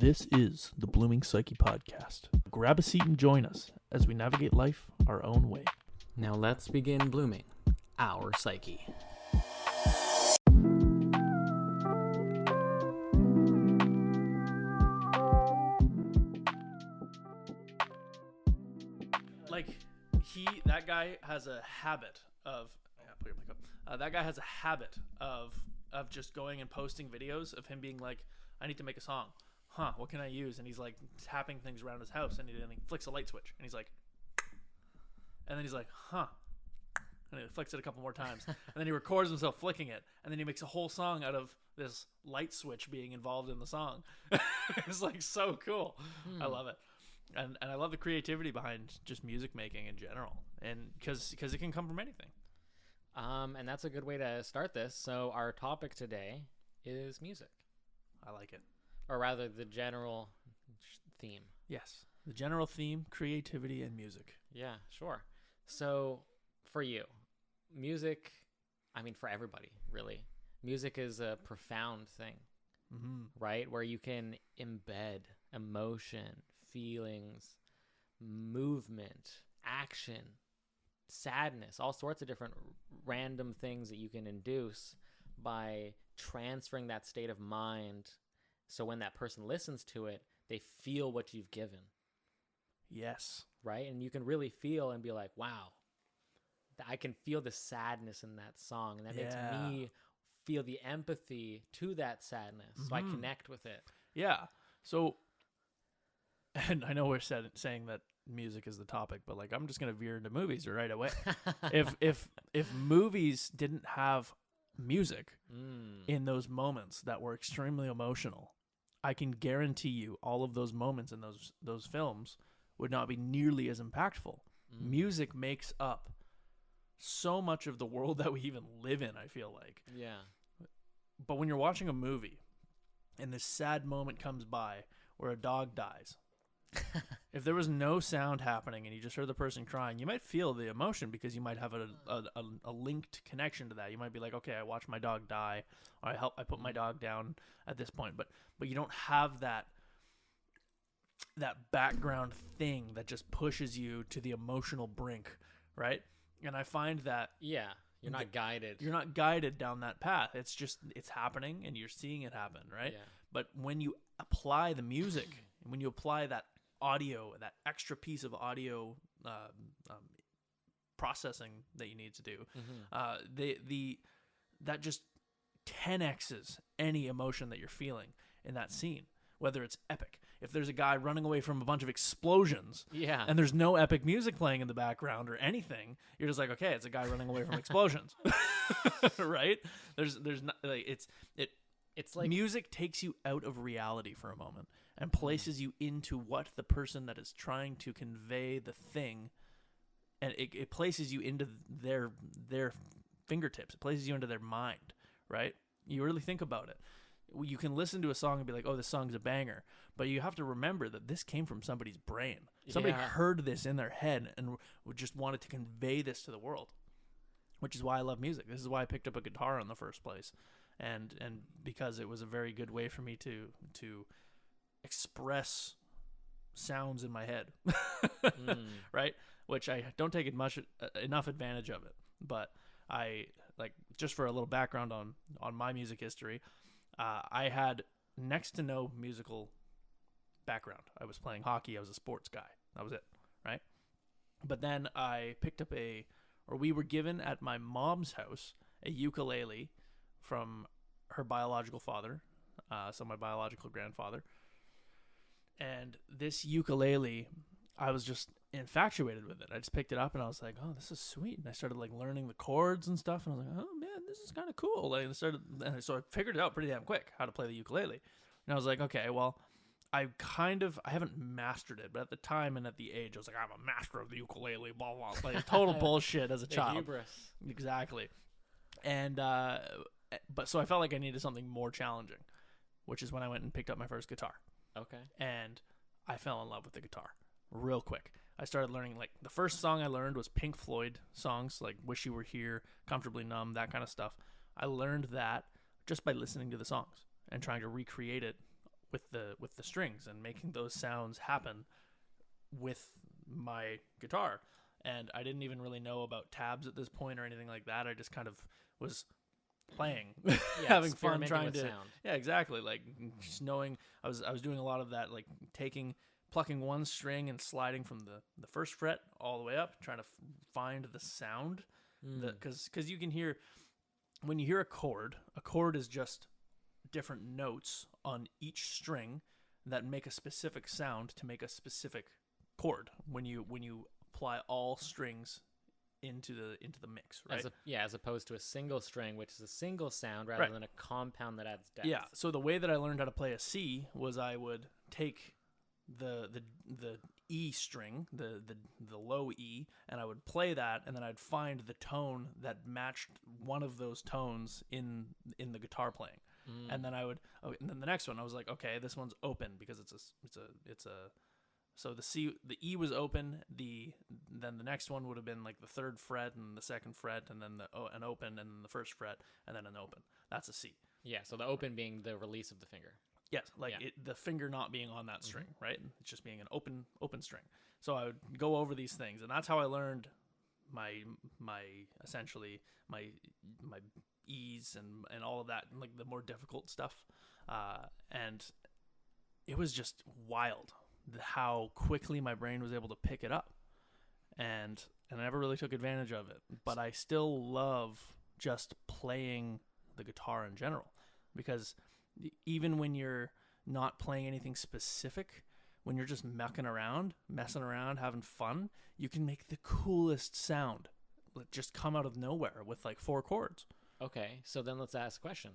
This is the Blooming Psyche Podcast. Grab a seat and join us as we navigate life our own way. Now let's begin blooming our psyche. That guy has a habit of, that guy has a habit of just going and posting videos of him being like, I need to make a song. What can I use? And he's like tapping things around his house, and he flicks a light switch, and he's like, and then he's like, and he flicks it a couple more times, and then he records himself flicking it, and then he makes a whole song out of this light switch being involved in the song. It's like so cool. I love it. And I love the creativity behind just music making in general, and because it can come from anything. And that's a good way to start this. So our topic today is music. I like it. Or rather, the general theme. Yes, the general theme, creativity and music. Yeah, sure. So for you, music, I mean for everybody, really, music is a profound thing, right? Where you can embed emotion, feelings, movement, action, sadness, all sorts of different random things that you can induce by transferring that state of mind. So when that person listens to it, they feel what you've given. Yes. Right? And you can really feel and be like, wow, I can feel the sadness in that song. And that makes me feel the empathy to that sadness. So I connect with it. Yeah. So, and I know we're saying that music is the topic, but like I'm just gonna veer into movies right away. if movies didn't have music in those moments that were extremely emotional, I can guarantee you all of those moments in those films would not be nearly as impactful. Music makes up so much of the world that we even live in, I feel like. Yeah. But when you're watching a movie and this sad moment comes by where a dog dies, if there was no sound happening and you just heard the person crying, you might feel the emotion because you might have a linked connection to that. You might be like, okay, I watched my dog die, or I put my dog down at this point. But you don't have that background thing that just pushes you to the emotional brink, right? And I find that you're not guided. You're not guided down that path. It's just it's happening and you're seeing it happen, right? Yeah. But when you apply the music, when you apply that audio, that extra piece of audio processing that you need to do, that just 10x's any emotion that you're feeling in that scene, whether it's epic. If there's a guy running away from a bunch of explosions, and there's no epic music playing in the background or anything, you're just like, okay, it's a guy running away from explosions, right? There's not like it's like music takes you out of reality for a moment and places you into what the person that is trying to convey the thing, and it places you into their fingertips. It places you into their mind, right? You really think about it. You can listen to a song and be like, oh, this song's a banger, but you have to remember that this came from somebody's brain. Somebody heard this in their head and just wanted to convey this to the world, which is why I love music. This is why I picked up a guitar in the first place. And because it was a very good way for me to express sounds in my head, right? Which I don't take enough advantage of it. But I like, just for a little background on my music history, I had next to no musical background. I was playing hockey. I was a sports guy. That was it, right? But then I picked up we were given at my mom's house a ukulele from her biological father, so my biological grandfather. And this ukulele, I was just infatuated with it. I just picked it up and I was like, oh, this is sweet. And I started like learning the chords and stuff. And I was like, oh man, this is kind of cool. Like so I figured it out pretty damn quick how to play the ukulele. And I was like, okay, well, I haven't mastered it, but at the time and at the age, I was like, I'm a master of the ukulele, blah, blah, like total bullshit as a child. Hubris. Exactly. And, but so I felt like I needed something more challenging, which is when I went and picked up my first guitar. Okay. And I fell in love with the guitar real quick. I started learning, like, the first song I learned was Pink Floyd songs, like Wish You Were Here, Comfortably Numb, that kind of stuff. I learned that just by listening to the songs and trying to recreate it with the strings and making those sounds happen with my guitar. And I didn't even really know about tabs at this point or anything like that. I just kind of was playing, having fun, trying to sound. Yeah, exactly. Like just knowing I was doing a lot of that, like plucking one string and sliding from the first fret all the way up, trying to find the sound. Because you can hear, when you hear a chord is just different notes on each string that make a specific sound to make a specific chord when you apply all strings into the mix, right? As opposed to a single string, which is a single sound rather than a compound that adds depth. Yeah. So the way that I learned how to play a C was I would take the E string, the low E, and I would play that, and then I'd find the tone that matched one of those tones in the guitar playing. And then and then the next one I was like, okay, this one's open because it's a so the E was open, then the next one would have been like the third fret and the second fret, and then an open, and then the first fret, and then an open. That's a C. Yeah, so the open being the release of the finger. Yes, the finger not being on that string, right? It's just being an open string. So I would go over these things, and that's how I learned my essentially my E's and all of that, and like the more difficult stuff. And it was just wild how quickly my brain was able to pick it up, and I never really took advantage of it. But I still love just playing the guitar in general, because even when you're not playing anything specific, when you're just messing around, having fun, you can make the coolest sound just come out of nowhere with like 4 chords. Okay, so then let's ask a question.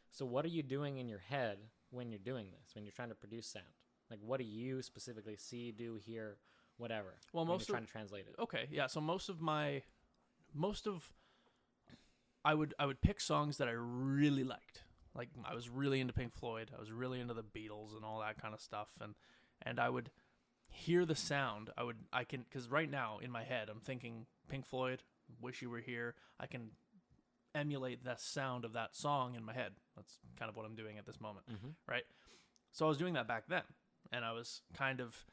So what are you doing in your head when you're doing this, when you're trying to produce sound? Like, what do you specifically see, do, hear, whatever? Well, when you're trying to translate it. Okay, yeah. So I would pick songs that I really liked. Like, I was really into Pink Floyd. I was really into the Beatles and all that kind of stuff. And I would hear the sound. Because right now in my head, I'm thinking Pink Floyd, Wish You Were Here. I can emulate the sound of that song in my head. That's kind of what I'm doing at this moment, right? So I was doing that back then, and I was kind of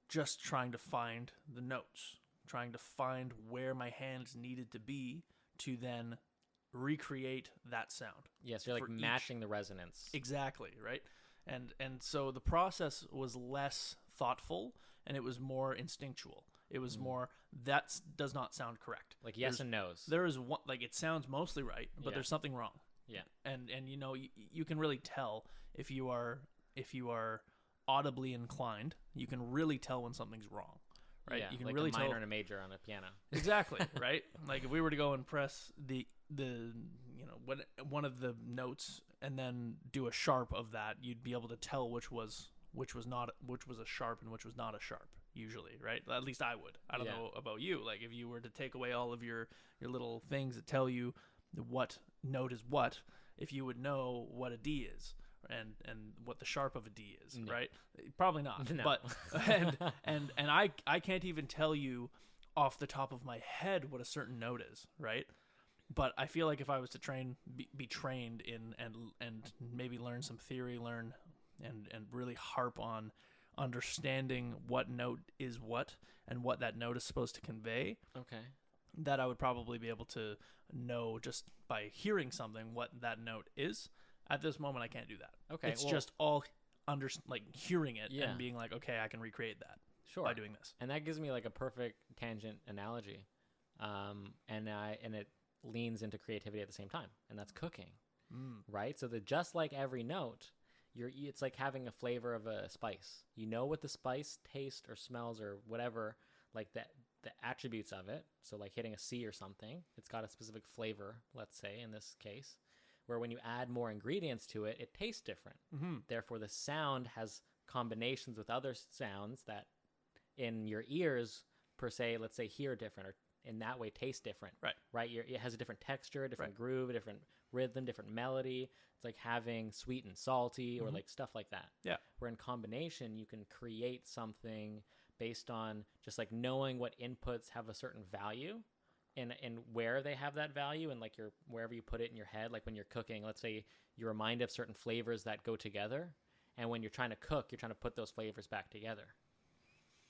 just trying to find the notes, trying to find where my hands needed to be to then recreate that sound. Yes, you're like matching the resonance. Exactly, right? And so the process was less thoughtful, and it was more instinctual. It was more, that does not sound correct. Like yes and no's. There is one, like it sounds mostly right, but there's something wrong. Yeah. And you can really tell if you are audibly inclined. You can really tell when something's wrong, right? Yeah, you can like really a minor tell and a major on a piano. Exactly, right? Like if we were to go and press the one of the notes and then do a sharp of that, you'd be able to tell which was a sharp and which was not a sharp, usually, right? At least I would. I don't know about you. Like if you were to take away all of your little things that tell you what note is what, if you would know what a D is and what the sharp of a D is, right? Probably not. No. But and I can't even tell you off the top of my head what a certain note is, right? But I feel like if I was to be trained in and maybe learn some theory, and really harp on understanding what note is what and what that note is supposed to convey. Okay. That I would probably be able to know just by hearing something what that note is. At this moment, I can't do that. Okay. It's just all hearing it and being like, okay, I can recreate that by doing this. And that gives me like a perfect tangent analogy. And it leans into creativity at the same time, and that's cooking. Right? So just like every note, it's like having a flavor of a spice. You know what the spice tastes or smells or whatever, like that, the attributes of it. So like hitting a C or something, it's got a specific flavor, let's say in this case, where when you add more ingredients to it, it tastes different. Therefore, the sound has combinations with other sounds that in your ears, per se, let's say hear different, or in that way taste different. Right? It has a different texture, a different groove, a different rhythm, different melody. It's like having sweet and salty or like stuff like that. Yeah. Where in combination, you can create something based on just like knowing what inputs have a certain value and where they have that value, and like wherever you put it in your head. Like when you're cooking, let's say you're reminded of certain flavors that go together, And when you're trying to cook, you're trying to put those flavors back together,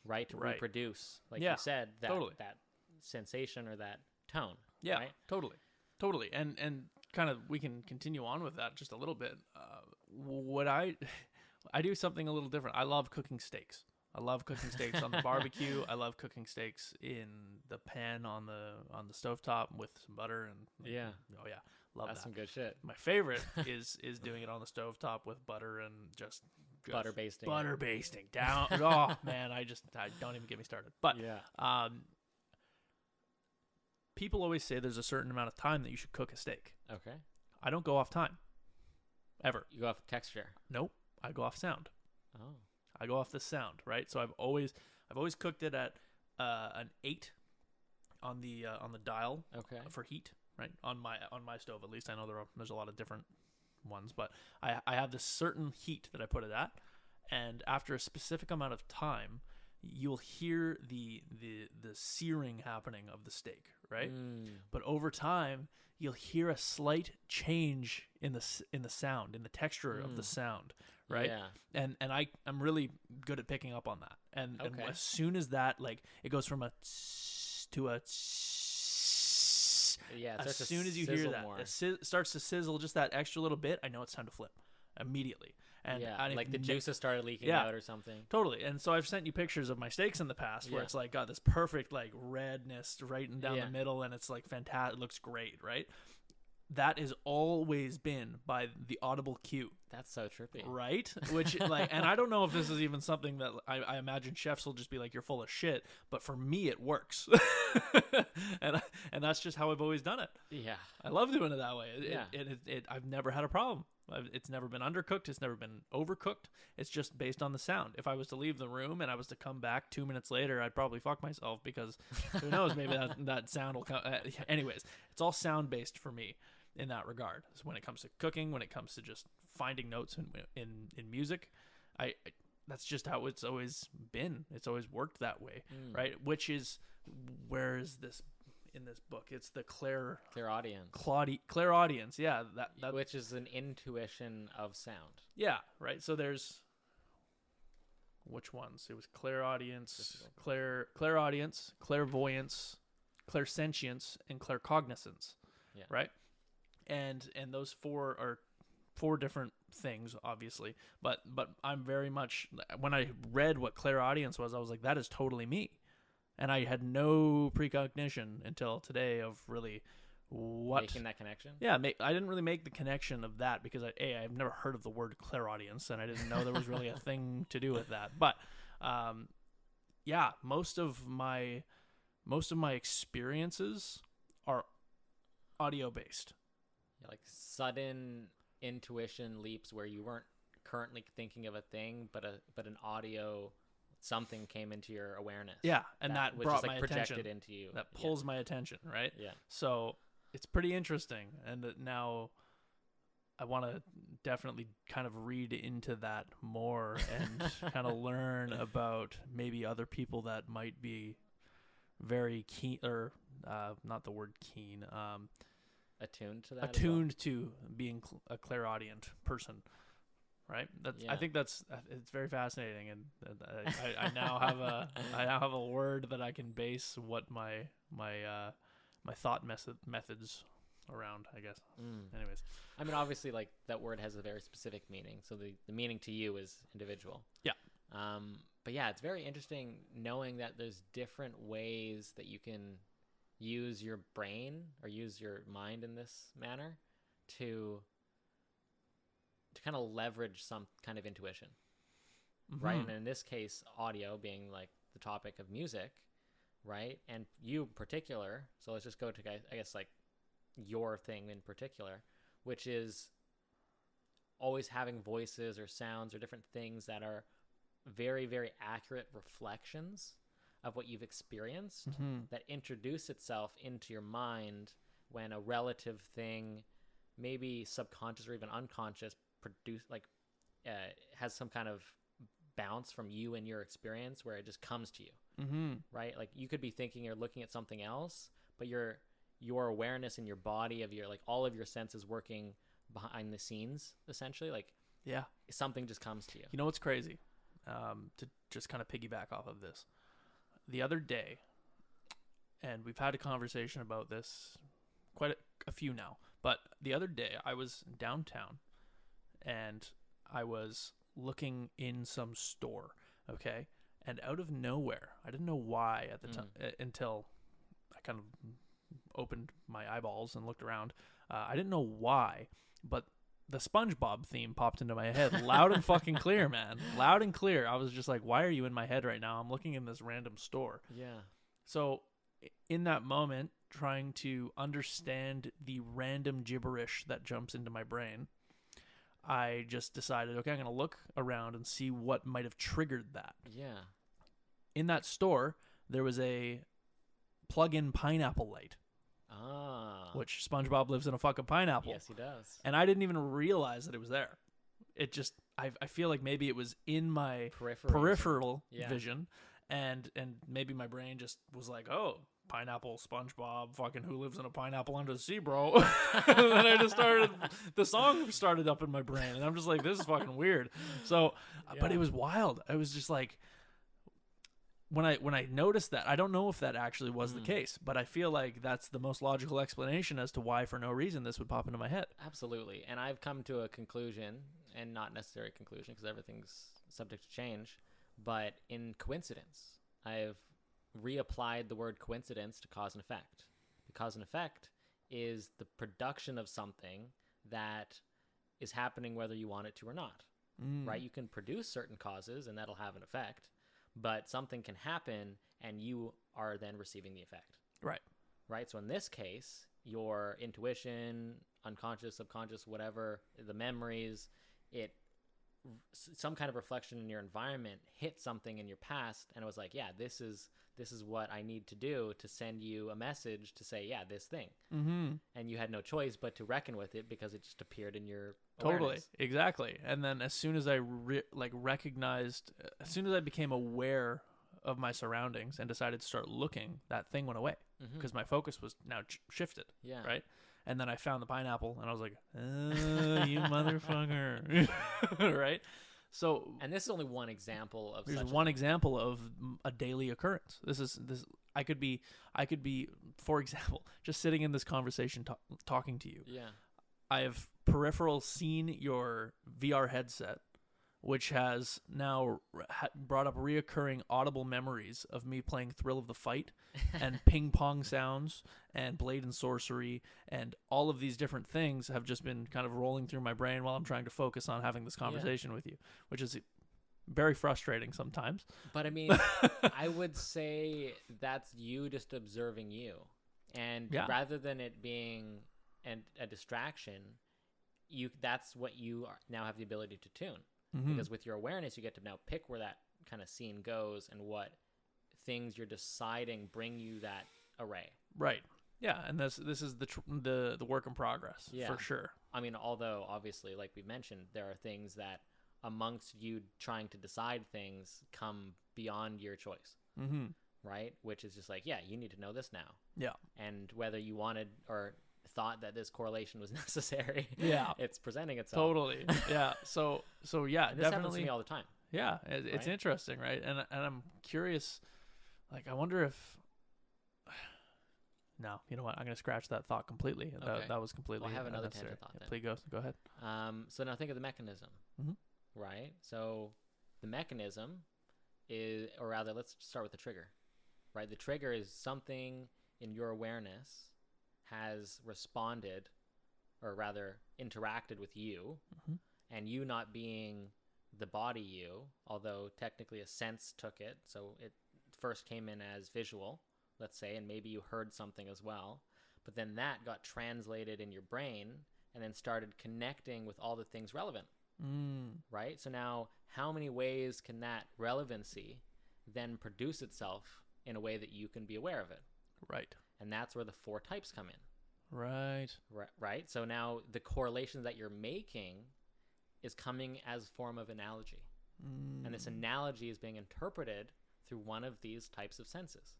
right? To reproduce, like you said, that sensation or that tone. Yeah, right? Totally. And kind of, we can continue on with that just a little bit. What I do something a little different. I love cooking steaks. I love cooking steaks on the barbecue. I love cooking steaks in the pan on the stovetop with some butter and love That's that. some good shit. My favorite is doing it on the stovetop with butter and just butter basting. Butter basting down. Oh man, I don't even get me started. But people always say there's a certain amount of time that you should cook a steak. Okay. I don't go off time. Ever. You go off texture. Nope. I go off sound. Oh. I go off the sound, right? So I've always cooked it at an 8 on the dial for heat, right? On my stove, at least. I know there's a lot of different ones, but I have this certain heat that I put it at, and after a specific amount of time, you'll hear the searing happening of the steak, right? But over time, you'll hear a slight change in the sound, in the texture of the sound, right? Yeah. And I'm really good at picking up on that. And as soon as that, like, it goes from a tss to a tss, as soon as you hear that, it starts to sizzle just that extra little bit, I know it's time to flip immediately. And like the juices started leaking out or something. Totally. And so I've sent you pictures of my steaks in the past where it's like got this perfect like redness right down the middle, and it's like fantastic. It looks great, right? That has always been by the audible cue. That's so trippy. Right? Which, like, and I don't know if this is even something that I imagine chefs will just be like, you're full of shit. But for me, it works. and that's just how I've always done it. Yeah. I love doing it that way. I've never had a problem. It's never been undercooked. It's never been overcooked. It's just based on the sound. If I was to leave the room and I was to come back 2 minutes later, I'd probably fuck myself because who knows, maybe that sound will come. Anyways, it's all sound based for me in that regard. So when it comes to cooking, when it comes to just finding notes in music, that's just how it's always been. It's always worked that way, right? Which is, where is this in this book? It's the clairaudience. Clairaudience, yeah. That which is an intuition of sound. Yeah, right. So there's which ones? It was clairaudience, clairaudience, clairvoyance, clairsentience, and claircognizance. Yeah. Right. And those four are four different things, obviously. But I'm very much, when I read what clairaudience was, I was like, that is totally me. And I had no precognition until today of really making that connection. Yeah, I didn't really make the connection of that because I've never heard of the word clairaudience, and I didn't know there was really a thing to do with that. But most of my experiences are audio based. Yeah, like sudden intuition leaps where you weren't currently thinking of a thing, but an audio something came into your awareness. Yeah, and that brought my projected attention. Into you. That pulls my attention, right? Yeah. So it's pretty interesting, and now I want to definitely kind of read into that more and kind of learn about maybe other people that might be very keen, or not the word keen, attuned to that. Attuned to being a clairaudient person. Right. I think it's very fascinating, and I now have a word that I can base what my thought methods around, I guess. Anyways, I mean, obviously, like, that word has a very specific meaning, so the meaning to you is individual. Yeah. But yeah, it's very interesting knowing that there's different ways that you can use your brain or use your mind in this manner to kind of leverage some kind of intuition, right? And in this case, audio being like the topic of music, right? And you in particular, so let's just go to, I guess, like your thing in particular, which is always having voices or sounds or different things that are very, very accurate reflections of what you've experienced that introduce itself into your mind when a relative thing, maybe subconscious or even unconscious, has some kind of bounce from you and your experience where it just comes to you, right? Like, you could be thinking or looking at something else, but your awareness in your body of your, like, all of your senses working behind the scenes, essentially, like Yeah. Something just comes to you. You know what's crazy? To just kind of piggyback off of this. The other day, and we've had a conversation about this quite a few now, but the other day I was downtown and I was looking in some store, okay? And out of nowhere, I didn't know why at the time until I kind of opened my eyeballs and looked around. I didn't know why, but the SpongeBob theme popped into my head loud and fucking clear, man. Loud and clear. I was just like, why are you in my head right now? I'm looking in this random store. Yeah. So in that moment, trying to understand the random gibberish that jumps into my brain, I just decided, okay, I'm going to look around and see what might have triggered that. Yeah. In that store, there was a plug-in pineapple light. Which SpongeBob lives in a fucking pineapple. Yes, he does. And I didn't even realize that it was there. It just, I feel like maybe it was in my peripheral vision, and maybe my brain just was like, oh, pineapple, SpongeBob, fucking who lives in a pineapple under the sea, bro? And then I just the song started up in my brain, and I'm just like, this is fucking weird. So, but it was wild. I was just like, when I noticed that, I don't know if that actually was the case, but I feel like that's the most logical explanation as to why, for no reason, this would pop into my head. Absolutely. And I've come to a conclusion, and not necessarily a conclusion because everything's subject to change, but in coincidence, I've reapplied the word coincidence to cause and effect. The cause and effect is the production of something that is happening whether you want it to or not, right? You can produce certain causes, and that'll have an effect. But something can happen and you are then receiving the effect. Right. So in this case, your intuition, unconscious, subconscious, whatever, the memories, some kind of reflection in your environment hit something in your past. And it was like, yeah, this is what I need to do to send you a message to say, yeah, this thing. And you had no choice but to reckon with it because it just appeared in your awareness. Exactly. And then as soon as I recognized, as soon as I became aware of my surroundings and decided to start looking, that thing went away because my focus was now shifted. Yeah. Right. And then I found the pineapple and I was like, you motherfucker. Right. So, and this is only one example of. There's one example of a daily occurrence. This. I could be, for example, just sitting in this conversation, talking to you. Yeah. I have peripheral seen your VR headset, which has now brought up reoccurring audible memories of me playing Thrill of the Fight and ping pong sounds and Blade and Sorcery, and all of these different things have just been kind of rolling through my brain while I'm trying to focus on having this conversation with you, which is very frustrating sometimes. But I mean, I would say that's you just observing you. And rather than it being a distraction, that's what you now have the ability to tune. Because with your awareness, you get to now pick where that kind of scene goes and what things you're deciding bring you that array. Right. Yeah, and this is the work in progress for sure. I mean, although obviously, like we mentioned, there are things that amongst you trying to decide things come beyond your choice. Right? Which is just like, yeah, you need to know this now. Yeah. And whether you wanted or thought that this correlation was necessary, it's presenting itself. Totally. Yeah. So yeah, this happens to me all the time. Yeah, it's interesting, right? And I'm curious, like, I wonder if. No, you know what? I'm gonna scratch that thought completely. Okay. That was completely. Well, I have another tangent thought. Then. Please go ahead. So now think of the mechanism, right? So the mechanism is, or rather, let's start with the trigger, right? The trigger is something in your awareness has responded, or rather interacted with you, and you not being the body you, although technically a sense took it, so it first came in as visual, let's say, and maybe you heard something as well, but then that got translated in your brain and then started connecting with all the things relevant, right? So now how many ways can that relevancy then produce itself in a way that you can be aware of it? Right. And that's where the 4 types come in. Right. Right. So now the correlation that you're making is coming as a form of analogy. And this analogy is being interpreted through one of these types of senses,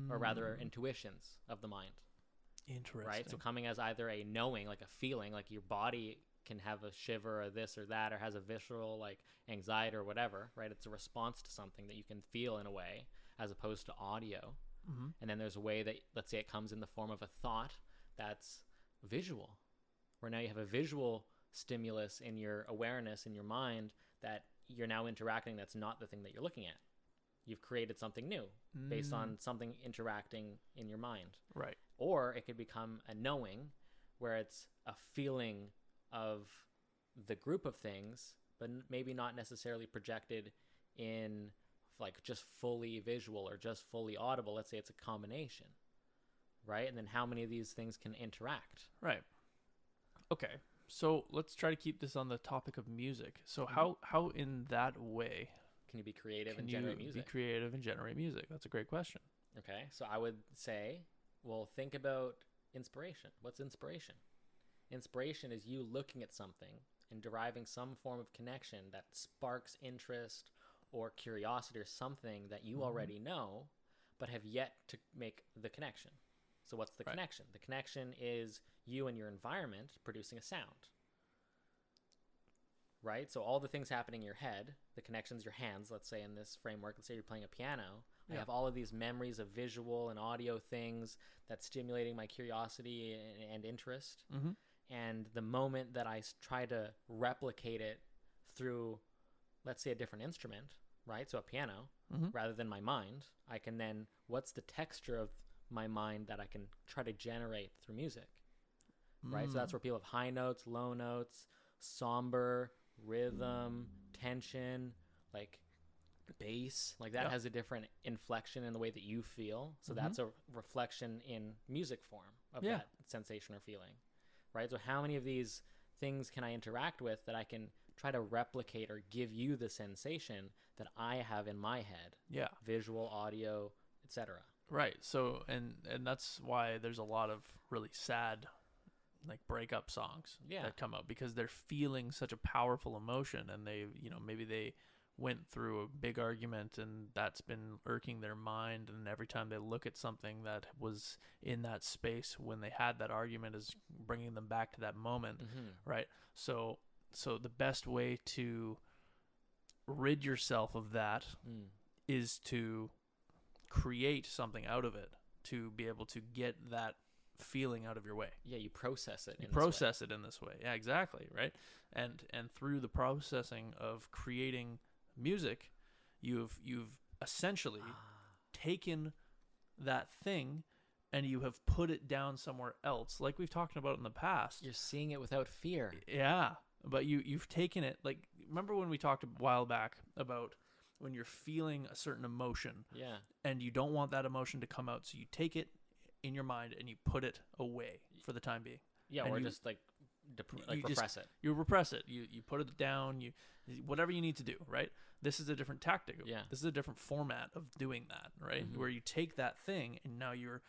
or rather intuitions of the mind. Interesting. Right. So coming as either a knowing, like a feeling, like your body can have a shiver or this or that, or has a visceral like anxiety or whatever, right? It's a response to something that you can feel in a way, as opposed to audio. And then there's a way that, let's say, it comes in the form of a thought that's visual, where now you have a visual stimulus in your awareness, in your mind, that you're now interacting. That's not the thing that you're looking at. You've created something new based on something interacting in your mind. Right. Or it could become a knowing, where it's a feeling of the group of things, but maybe not necessarily projected in like just fully visual or just fully audible. Let's say it's a combination, right? And then how many of these things can interact? Right. Okay. So let's try to keep this on the topic of music. So how in that way can you be creative and generate music? Be creative and generate music? That's a great question. Okay. So I would say, well, think about inspiration. What's inspiration? Inspiration is you looking at something and deriving some form of connection that sparks interest or curiosity or something that you already know, but have yet to make the connection. So what's the connection? The connection is you and your environment producing a sound, right? So all the things happening in your head, the connections, your hands, let's say in this framework, let's say you're playing a piano. I have all of these memories of visual and audio things that's stimulating my curiosity and interest. And the moment that I try to replicate it through, let's say, a different instrument, right? So a piano, rather than my mind, I can then, what's the texture of my mind that I can try to generate through music, right? So that's where people have high notes, low notes, somber, rhythm, tension, like bass, like that has a different inflection in the way that you feel. So that's a reflection in music form of that sensation or feeling, right? So how many of these things can I interact with that I can try to replicate or give you the sensation that I have in my head? Yeah. Visual, audio, etc. Right. So, and that's why there's a lot of really sad, like breakup songs that come out, because they're feeling such a powerful emotion, and they, maybe they went through a big argument and that's been irking their mind, and every time they look at something that was in that space when they had that argument is bringing them back to that moment, right? So the best way to rid yourself of that is to create something out of it, to be able to get that feeling out of your way. Yeah, you process it. You process it in this way. Yeah, exactly, right? And through the processing of creating music, you've essentially taken that thing and you have put it down somewhere else, like we've talked about in the past. You're seeing it without fear. Yeah, but you've taken it, like, remember when we talked a while back about when you're feeling a certain emotion, and you don't want that emotion to come out, so you take it in your mind and you put it away for the time being. Yeah, and or just like repress it. You repress it. You put it down. You whatever you need to do. Right. This is a different tactic. Yeah. This is a different format of doing that. Right. Where you take that thing and now you're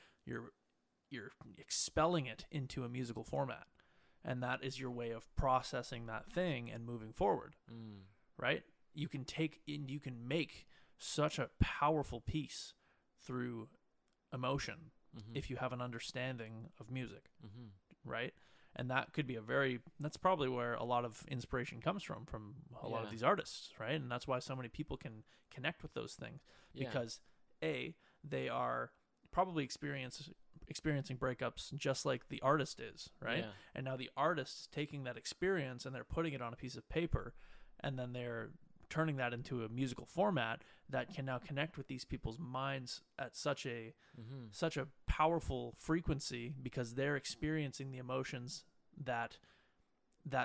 expelling it into a musical format, and that is your way of processing that thing and moving forward. Right. You can make such a powerful piece through emotion if you have an understanding of music, right? And that could be that's probably where a lot of inspiration comes from a lot of these artists, right? And that's why so many people can connect with those things, because they are probably experiencing breakups just like the artist is, right? And now the artist is taking that experience and they're putting it on a piece of paper, and then they're turning that into a musical format that can now connect with these people's minds at such a powerful frequency, because they're experiencing the emotions that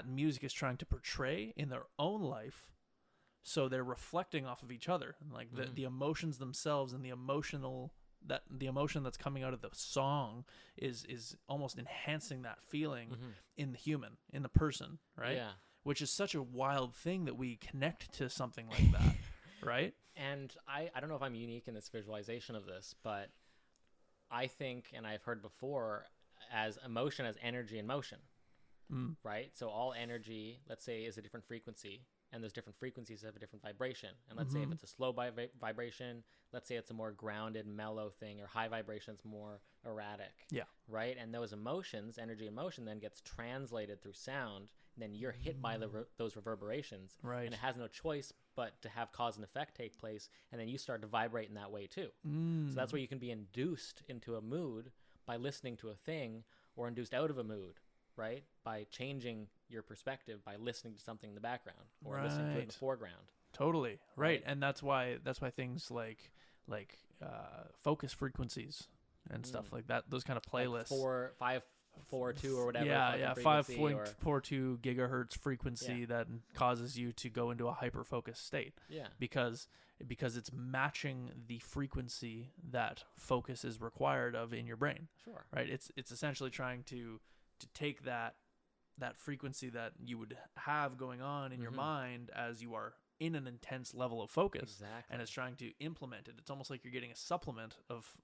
music is trying to portray in their own life. So they're reflecting off of each other, and like the emotions themselves, and the emotion that's coming out of the song is almost enhancing that feeling in the person, right? Yeah. Which is such a wild thing that we connect to something like that, right? And I don't know if I'm unique in this visualization of this, but I think, and I've heard before, as emotion as energy and motion, right? So all energy, let's say, is a different frequency, and those different frequencies have a different vibration. And let's say if it's a slow vibration, let's say it's a more grounded, mellow thing, or high vibration, it's more erratic. Yeah. Right? And those emotions, energy and motion, then gets translated through sound then you're hit by those reverberations, right? And it has no choice but to have cause and effect take place, and then you start to vibrate in that way too. So that's where you can be induced into a mood by listening to a thing, or induced out of a mood, right? By changing your perspective by listening to something in the background or listening to it in the foreground. Totally right, and that's why things like focus frequencies and stuff like that, those kind of playlists, like 542 or whatever. 5.42 gigahertz frequency that causes you to go into a hyper focused state. Yeah, because it's matching the frequency that focus is required of in your brain. Sure. Right. It's essentially trying to take that frequency that you would have going on in your mind as you are in an intense level of focus. Exactly. And it's trying to implement it. It's almost like you're getting a supplement of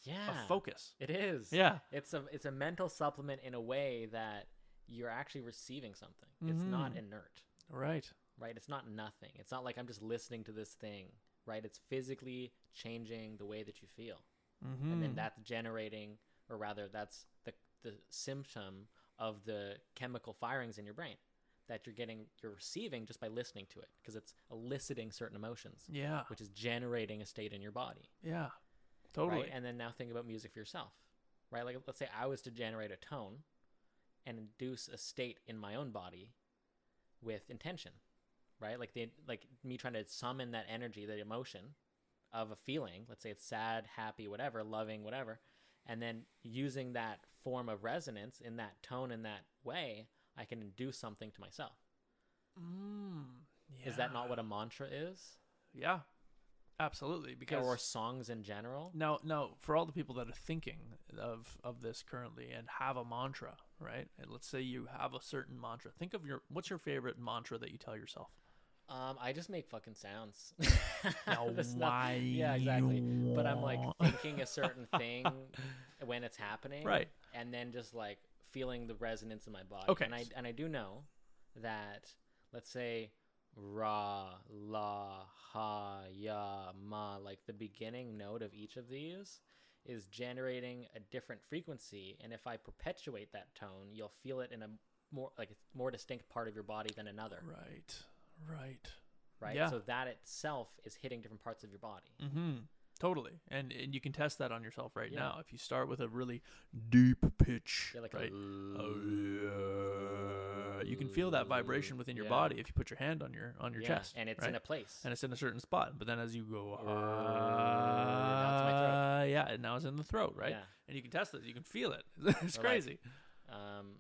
yeah, focus. It is. Yeah. It's a mental supplement in a way that you're actually receiving something. It's not inert. Right. Right. It's not nothing. It's not like I'm just listening to this thing. Right. It's physically changing the way that you feel. And then that's generating, or rather that's the symptom of the chemical firings in your brain that you're receiving just by listening to it, because it's eliciting certain emotions. Yeah. Which is generating a state in your body. Yeah. Totally. Right? And then now think about music for yourself. Right? Like, let's say I was to generate a tone and induce a state in my own body with intention. Right? Like me trying to summon that energy, that emotion of a feeling. Let's say it's sad, happy, whatever, loving, whatever. And then using that form of resonance in that tone, in that way, I can induce something to myself. Yeah. Is that not what a mantra is? Yeah, absolutely. Or songs in general? No. For all the people that are thinking of this currently and have a mantra, right? And let's say you have a certain mantra. Think of what's your favorite mantra that you tell yourself? I just make fucking sounds. Now, why? Yeah, exactly. But I'm like thinking a certain thing when it's happening, right? And then just like feeling the resonance in my body. Okay. And I do know that, let's say, ra, la, ha, ya, ma, like the beginning note of each of these is generating a different frequency, and if I perpetuate that tone, you'll feel it in a more distinct part of your body than another. Right. Yeah. So that itself is hitting different parts of your body. Totally. And you can test that on yourself now. If you start with a really deep pitch, right? You can feel that vibration within your body if you put your hand on your chest, and it's in a place, and it's in a certain spot. But then as you go, now it's my throat. and now it's in the throat, right? Yeah. And you can test it. You can feel it. It's crazy.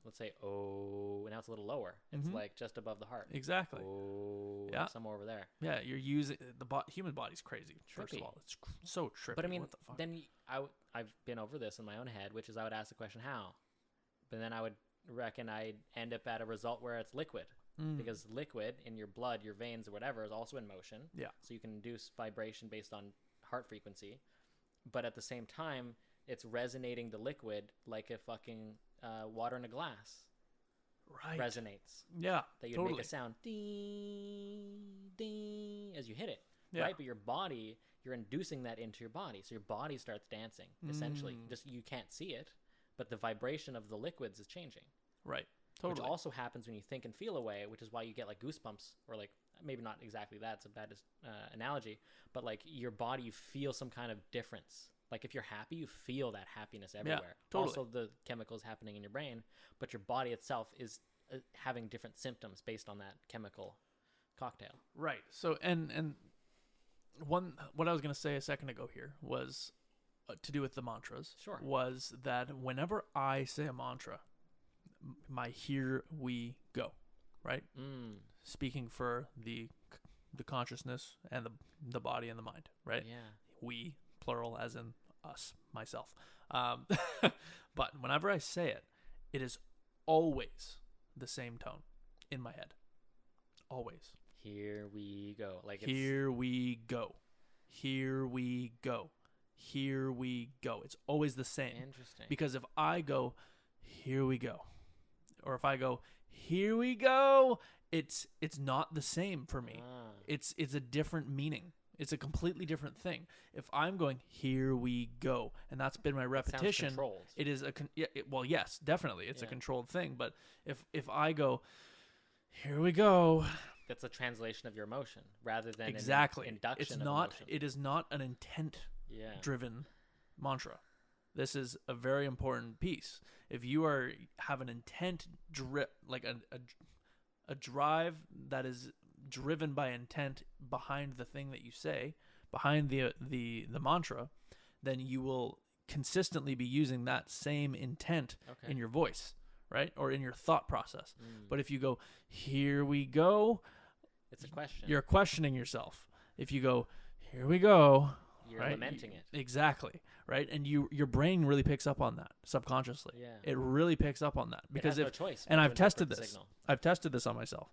Let's say, oh, now it's a little lower. It's like just above the heart. Exactly. Oh, somewhere over there. Yeah, you're using human body's crazy. Trippy. First of all, it's so trippy. But I mean, what the fuck? then I've been over this in my own head, which is I would ask the question, how? But then I would reckon I'd end up at a result where it's liquid. Because liquid in your blood, your veins or whatever, is also in motion. Yeah. So you can induce vibration based on heart frequency. But at the same time, it's resonating the liquid like a fucking water in a glass. Right. Resonates. Yeah. That you'd make a sound ding, ding as you hit it. Yeah. Right? But your body, you're inducing that into your body. So your body starts dancing, essentially. Just you can't see it, but the vibration of the liquids is changing. Right. Totally. Which also happens when you think and feel away, which is why you get like goosebumps, or like maybe not exactly that, it's a bad analogy, but like your body, you feel some kind of difference. Like if you're happy, you feel that happiness everywhere. Yeah, totally. Also the chemicals happening in your brain, but your body itself is having different symptoms based on that chemical cocktail. Right. So and what I was going to say a second ago here was to do with the mantras. Sure. Was that whenever I say a mantra, my here we go, right? Speaking for the consciousness and the body and the mind, right? Yeah. We, plural, as in us, myself. But whenever I say it, it is always the same tone in my head. Always. Here we go. Like it's... Here we go. Here we go. Here we go. It's always the same. Interesting. Because if I go, here we go, or if I go, here we go, it's not the same for me. It's a different meaning. It's a completely different thing. If I'm going, here we go, and that's been my repetition, it is yes, definitely. It's a controlled thing. But if I go, Here we go. That's a translation of your emotion rather than Exactly. an induction It's of not. emotion. It is not an intent-driven mantra. This is a very important piece. If you have an intent like a drive that is driven by intent behind the thing that you say, behind the mantra, then you will consistently be using that same intent in your voice, right? Or in your thought process. But if you go, here we go, it's a question. You're questioning yourself. If you go, here we go, you're right? lamenting it. Exactly, right? And your brain really picks up on that subconsciously. Yeah. It really picks up on that because it has no choice and I've tested this. Signal. I've tested this on myself,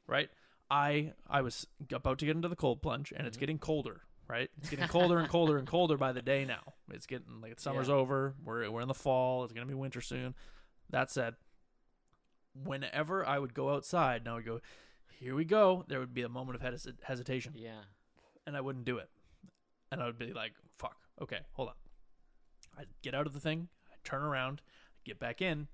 right? I was about to get into the cold plunge, and it's getting colder, right? It's getting colder and colder and colder by the day now. It's getting like summer's over. We're in the fall. It's gonna be winter soon. That said, whenever I would go outside, and I would go, here we go, there would be a moment of hesitation. Yeah. And I wouldn't do it. And I would be like, fuck, okay, hold on. I'd get out of the thing, I'd turn around, I'd get back in.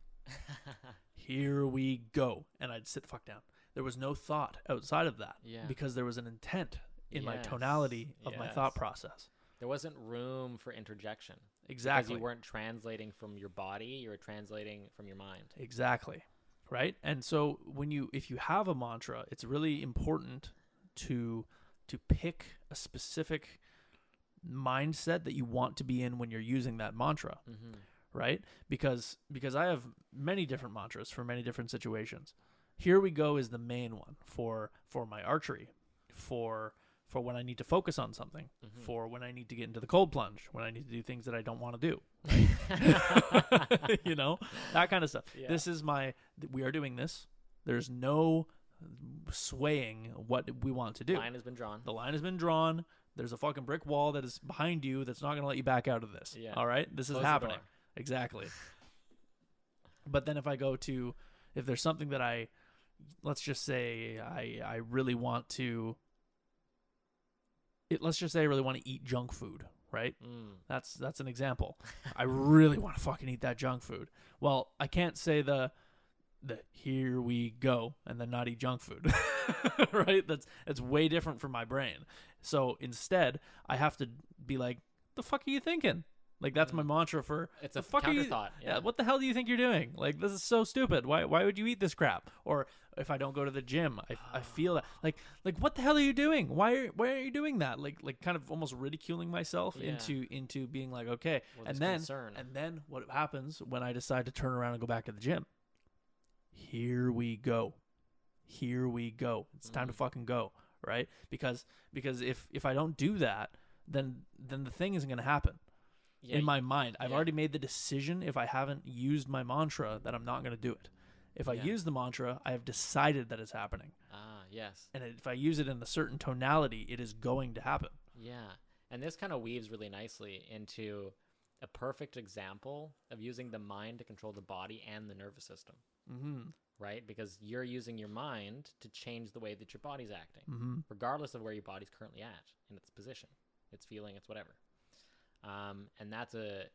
Here we go. And I'd sit the fuck down. There was no thought outside of that because there was an intent in my tonality of my thought process. There wasn't room for interjection. Exactly. Because you weren't translating from your body, you were translating from your mind. Exactly. Right? And so if you have a mantra, it's really important to pick a specific mindset that you want to be in when you're using that mantra. Right? Because I have many different mantras for many different situations. Here we go is the main one for my archery, for when I need to focus on something, for when I need to get into the cold plunge, when I need to do things that I don't want to do, right? You know, that kind of stuff. Yeah. This is we are doing this. There's no swaying what we want to do. The line has been drawn. The line has been drawn. There's a fucking brick wall that is behind you that's not going to let you back out of this. Yeah. All right? This is happening. Exactly. But then if there's something that let's just say I really want to eat junk food, right? That's an example. I really want to fucking eat that junk food. Well, I can't say the here we go and then not eat junk food, right? That's way different for my brain. So instead, I have to be like, the fuck are you thinking? Like, that's my mantra for it's a counter thought. Yeah. What the hell do you think you're doing? Like, this is so stupid. Why would you eat this crap? Or if I don't go to the gym, I feel that like what the hell are you doing? Why are you doing that? Like kind of almost ridiculing myself into being like, okay. And then what happens when I decide to turn around and go back to the gym? Here we go. Here we go. It's time to fucking go, right? Because if I don't do that, then the thing isn't going to happen. Yeah, in my mind, I've already made the decision. If I haven't used my mantra, that I'm not going to do it. If I use the mantra, I have decided that it's happening. Yes. And if I use it in a certain tonality, it is going to happen. Yeah. And this kind of weaves really nicely into a perfect example of using the mind to control the body and the nervous system. Right? Because you're using your mind to change the way that your body's acting, regardless of where your body's currently at in its position, its feeling, its whatever. And that's a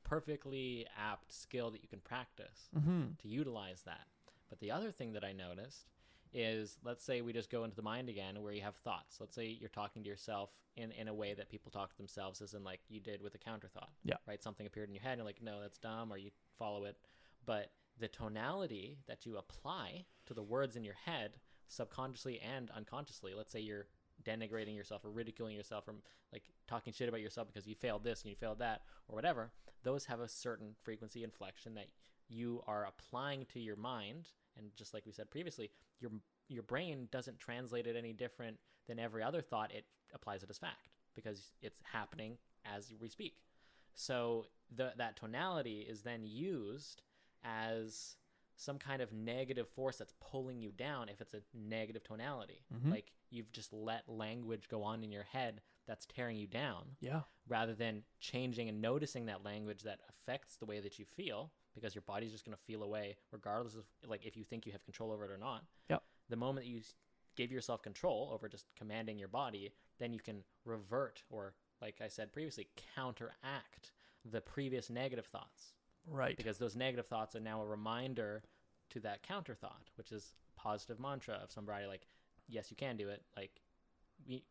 perfectly apt skill that you can practice to utilize that. But the other thing that I noticed is, let's say we just go into the mind again where you have thoughts. Let's say you're talking to yourself in a way that people talk to themselves, as in like you did with a counter thought. Yeah. Right? Something appeared in your head and you're like, no, that's dumb, or you follow it. But the tonality that you apply to the words in your head, subconsciously and unconsciously, let's say you're denigrating yourself or ridiculing yourself or like talking shit about yourself because you failed this and you failed that or whatever, those have a certain frequency inflection that you are applying to your mind. And just like we said previously, your brain doesn't translate it any different than every other thought. It applies it as fact because it's happening as we speak. So that tonality is then used as some kind of negative force that's pulling you down if it's a negative tonality. Like you've just let language go on in your head that's tearing you down. Yeah. Rather than changing and noticing that language that affects the way that you feel, because your body's just going to feel away regardless of like if you think you have control over it or not. Yeah. The moment you give yourself control over just commanding your body, then you can revert or, like I said previously, counteract the previous negative thoughts. Right. Because those negative thoughts are now a reminder to that counter thought, which is positive mantra of somebody like, yes, you can do it. Like,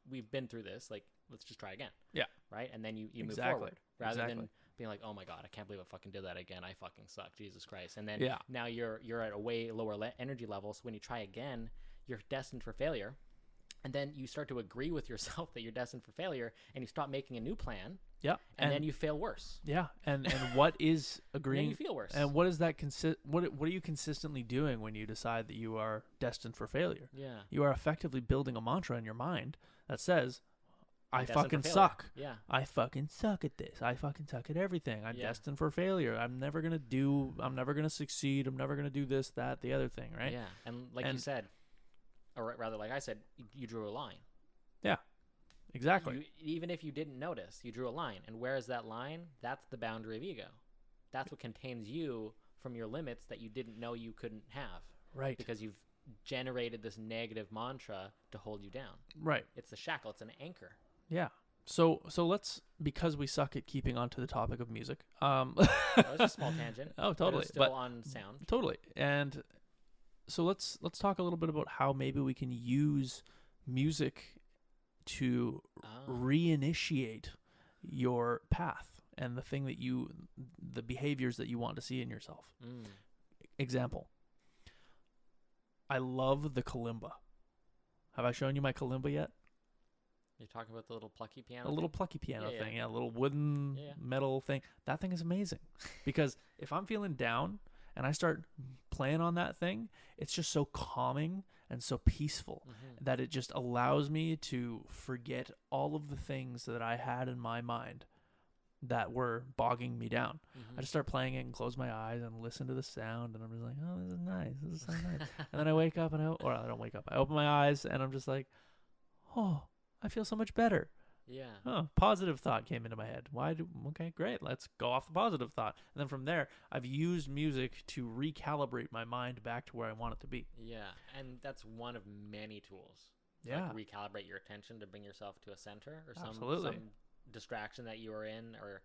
we've been through this. Like, let's just try again. Yeah. Right. And then you move Exactly. forward rather than being like, oh my God, I can't believe I fucking did that again. I fucking suck. Jesus Christ. And then now you're at a way lower energy level. So when you try again, you're destined for failure. And then you start to agree with yourself that you're destined for failure, and you stop making a new plan. Yeah. And then you fail worse. Yeah. And what is agreeing? And then you feel worse. And what is that what are you consistently doing when you decide that you are destined for failure? Yeah. You are effectively building a mantra in your mind that says, I destined fucking for failure. suck. Yeah. I fucking suck at this. I fucking suck at everything. I'm destined for failure. I'm never going to succeed. I'm never going to do this, that, the other thing, right? Yeah. And you said, or rather like I said, you drew a line. Yeah. Exactly. Even if you didn't notice, you drew a line. And where is that line? That's the boundary of ego. That's what contains you from your limits that you didn't know you couldn't have. Right. Because you've generated this negative mantra to hold you down. Right. It's a shackle. It's an anchor. Yeah. So let's, because we suck at keeping on to the topic of music. That was a small tangent. Oh, totally. Still on sound. Totally. And so let's talk a little bit about how maybe we can use music to reinitiate your path and the behaviors that you want to see in yourself. Example. I love the kalimba. Have I shown you my kalimba yet? You're talking about the little plucky piano? A little plucky piano thing. Yeah, a little wooden metal thing. That thing is amazing. Because if I'm feeling down and I start playing on that thing, it's just so calming and so peaceful that it just allows me to forget all of the things that I had in my mind that were bogging me down. I just start playing it and close my eyes and listen to the sound, and I'm just like, oh, this is nice. This is so nice. And then I wake up I don't wake up. I open my eyes and I'm just like, oh, I feel so much better. Yeah. Oh, positive thought came into my head. Okay, great. Let's go off the positive thought. And then from there, I've used music to recalibrate my mind back to where I want it to be. Yeah. And that's one of many tools. Yeah. Like recalibrate your attention to bring yourself to a center or some distraction that you were in or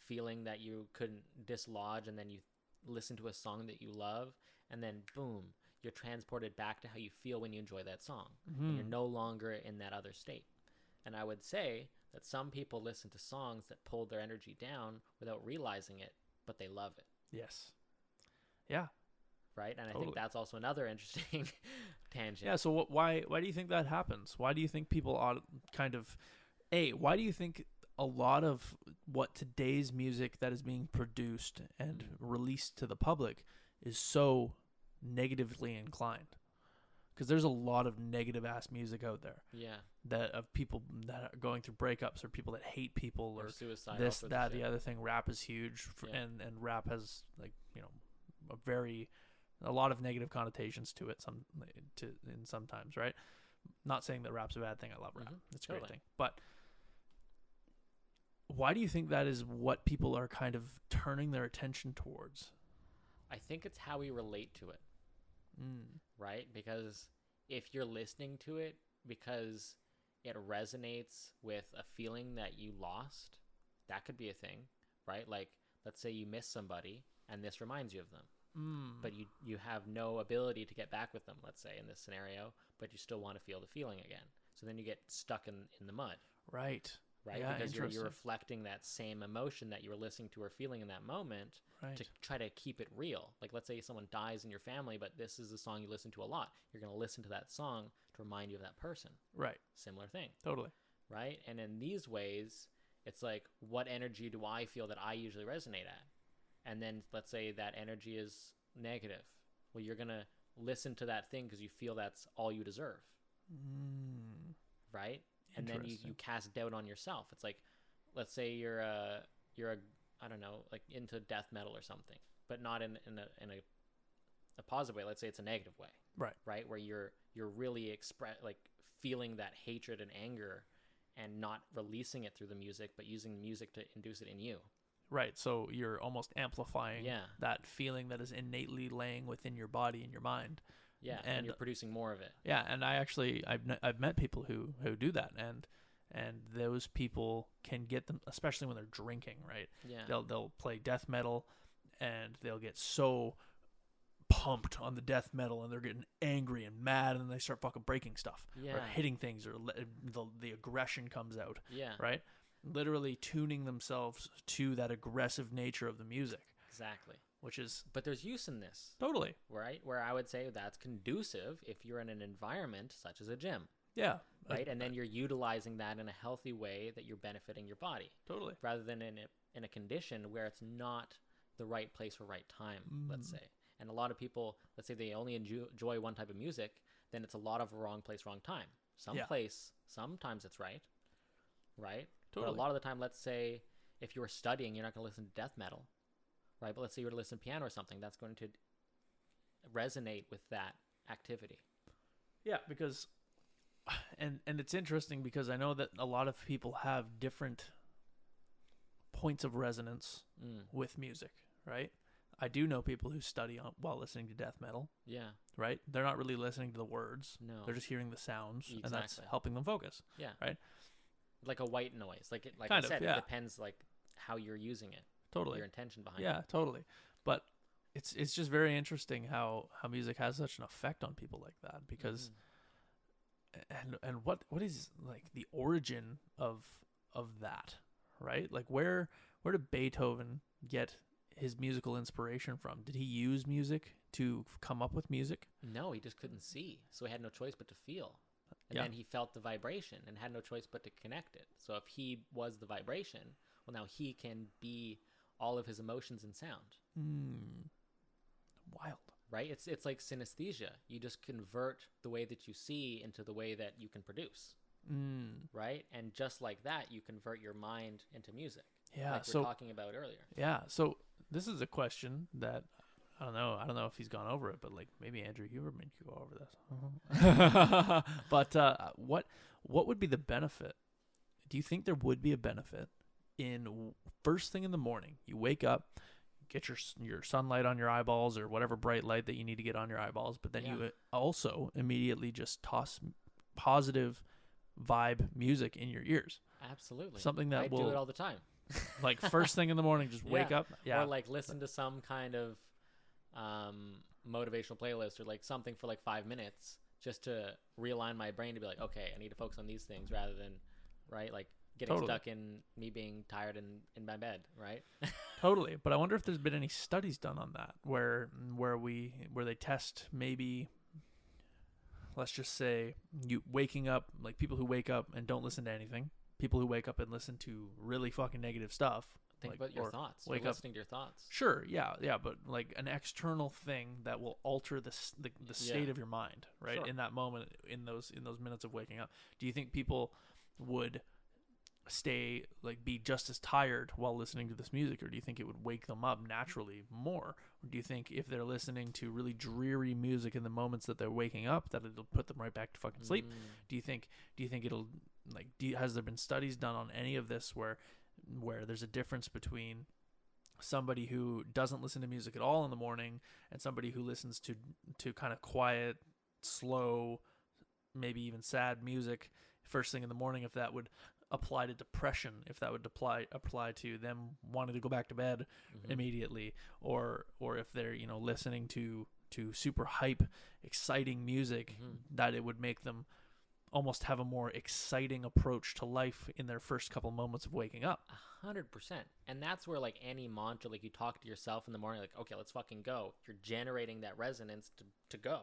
feeling that you couldn't dislodge, and then you listen to a song that you love, and then boom, you're transported back to how you feel when you enjoy that song. And you're no longer in that other state. And I would say that some people listen to songs that pull their energy down without realizing it, but they love it. Yes. Yeah. Right? And I think that's also another interesting tangent. Yeah, so why do you think that happens? Why do you think people why do you think a lot of what today's music that is being produced and released to the public is so negatively inclined? Because there's a lot of negative ass music out there. Yeah. That of people that are going through breakups, or people that hate people, or suicide. This, that, the other thing. Rap is huge, and rap has a lot of negative connotations to it. Sometimes, right? Not saying that rap's a bad thing. I love rap. It's a great thing. But why do you think that is what people are kind of turning their attention towards? I think it's how we relate to it. Right? Because if you're listening to it because it resonates with a feeling that you lost, that could be a thing, right? Like, let's say you miss somebody and this reminds you of them, but you have no ability to get back with them, let's say, in this scenario, but you still want to feel the feeling again. So then you get stuck in the mud. Right. Yeah, because you're reflecting that same emotion that you were listening to or feeling in that moment to try to keep it real. Like, let's say someone dies in your family, but this is a song you listen to a lot. You're going to listen to that song to remind you of that person. Right. Similar thing. Totally. Right? And in these ways, it's like, what energy do I feel that I usually resonate at? And then let's say that energy is negative. Well, you're going to listen to that thing because you feel that's all you deserve. Right? And then you cast doubt on yourself. It's like, let's say you're a I don't know, like into death metal or something, but not in a positive way. Let's say it's a negative way. Right? Where you're really feeling that hatred and anger and not releasing it through the music, but using the music to induce it in you. Right. So you're almost amplifying that feeling that is innately laying within your body and your mind. Yeah, and you're producing more of it. Yeah, and I've met people who do that, and those people can get them, especially when they're drinking, right? Yeah. They'll play death metal, and they'll get so pumped on the death metal and they're getting angry and mad and they start fucking breaking stuff or hitting things or the aggression comes out. Yeah. Right? Literally tuning themselves to that aggressive nature of the music. Exactly. Which is... But there's use in this. Totally. Right? Where I would say that's conducive if you're in an environment such as a gym. Yeah. Right? And then you're utilizing that in a healthy way that you're benefiting your body. Totally. Rather than in a condition where it's not the right place or right time, let's say. And a lot of people, let's say they only enjoy one type of music, then it's a lot of wrong place, wrong time. Sometimes it's right. Right? Totally. But a lot of the time, let's say if you were studying, you're not going to listen to death metal. Right? But let's say you were to listen to piano or something, that's going to resonate with that activity. Yeah, because... And it's interesting because I know that a lot of people have different points of resonance with music, right? I do know people who study while listening to death metal. Yeah. Right? They're not really listening to the words. No. They're just hearing the sounds, Exactly. and that's helping them focus. Yeah. Right? Like a white noise. Like kind I said, of, yeah. It depends like how you're using it. Totally. Your intention behind it. Yeah, totally. But it's just very interesting how music has such an effect on people like that because and what is like the origin of that, right? Like where did Beethoven get his musical inspiration from? Did he use music to come up with music? No, he just couldn't see, so he had no choice but to feel. And then he felt the vibration and had no choice but to connect it. So if he was the vibration, well, now he can be all of his emotions in sound. Wild. Right? It's like synesthesia. You just convert the way that you see into the way that you can produce. Right? And just like that, you convert your mind into music. Yeah. Like we were talking about earlier. Yeah. So this is a question that I don't know if he's gone over it, but like maybe Andrew Huberman could go over this. But what would be the benefit? Do you think there would be a benefit in first thing in the morning? You wake up, get your sunlight on your eyeballs or whatever bright light that you need to get on your eyeballs, but then you also immediately just toss positive vibe music in your ears. Absolutely. Something that I do it all the time. Like first thing in the morning, just wake up. Yeah. Or like listen to some kind of motivational playlist or like something for like 5 minutes just to realign my brain to be like, okay, I need to focus on these things rather than, right, like getting stuck in me being tired in my bed, right? Totally. But I wonder if there's been any studies done on that where they test maybe, let's just say, you waking up, like people who wake up and don't listen to anything, people who wake up and listen to really fucking negative stuff. Think about your thoughts. Wake You're up, listening to your thoughts. Sure, yeah, but like an external thing that will alter the state of your mind, right? Sure. In that moment, in those minutes of waking up. Do you think people would be just as tired while listening to this music, or do you think it would wake them up naturally more? Or do you think if they're listening to really dreary music in the moments that they're waking up, that it'll put them right back to fucking sleep? Do you think it'll has there been studies done on any of this where there's a difference between somebody who doesn't listen to music at all in the morning and somebody who listens to kind of quiet, slow, maybe even sad music first thing in the morning, if that would apply to depression, if that would apply to them wanting to go back to bed immediately, or if they're listening to super hype, exciting music, that it would make them almost have a more exciting approach to life in their first couple moments of waking up. 100%. And that's where like any mantra, like you talk to yourself in the morning, like, okay, let's fucking go. You're generating that resonance to go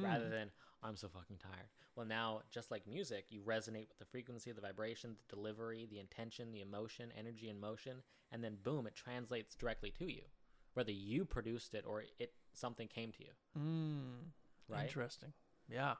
rather than I'm so fucking tired. Well, now just like music, you resonate with the frequency, the vibration, the delivery, the intention, the emotion, energy and motion. And then boom, it translates directly to you, whether you produced it or something came to you. Right? Interesting. Yeah.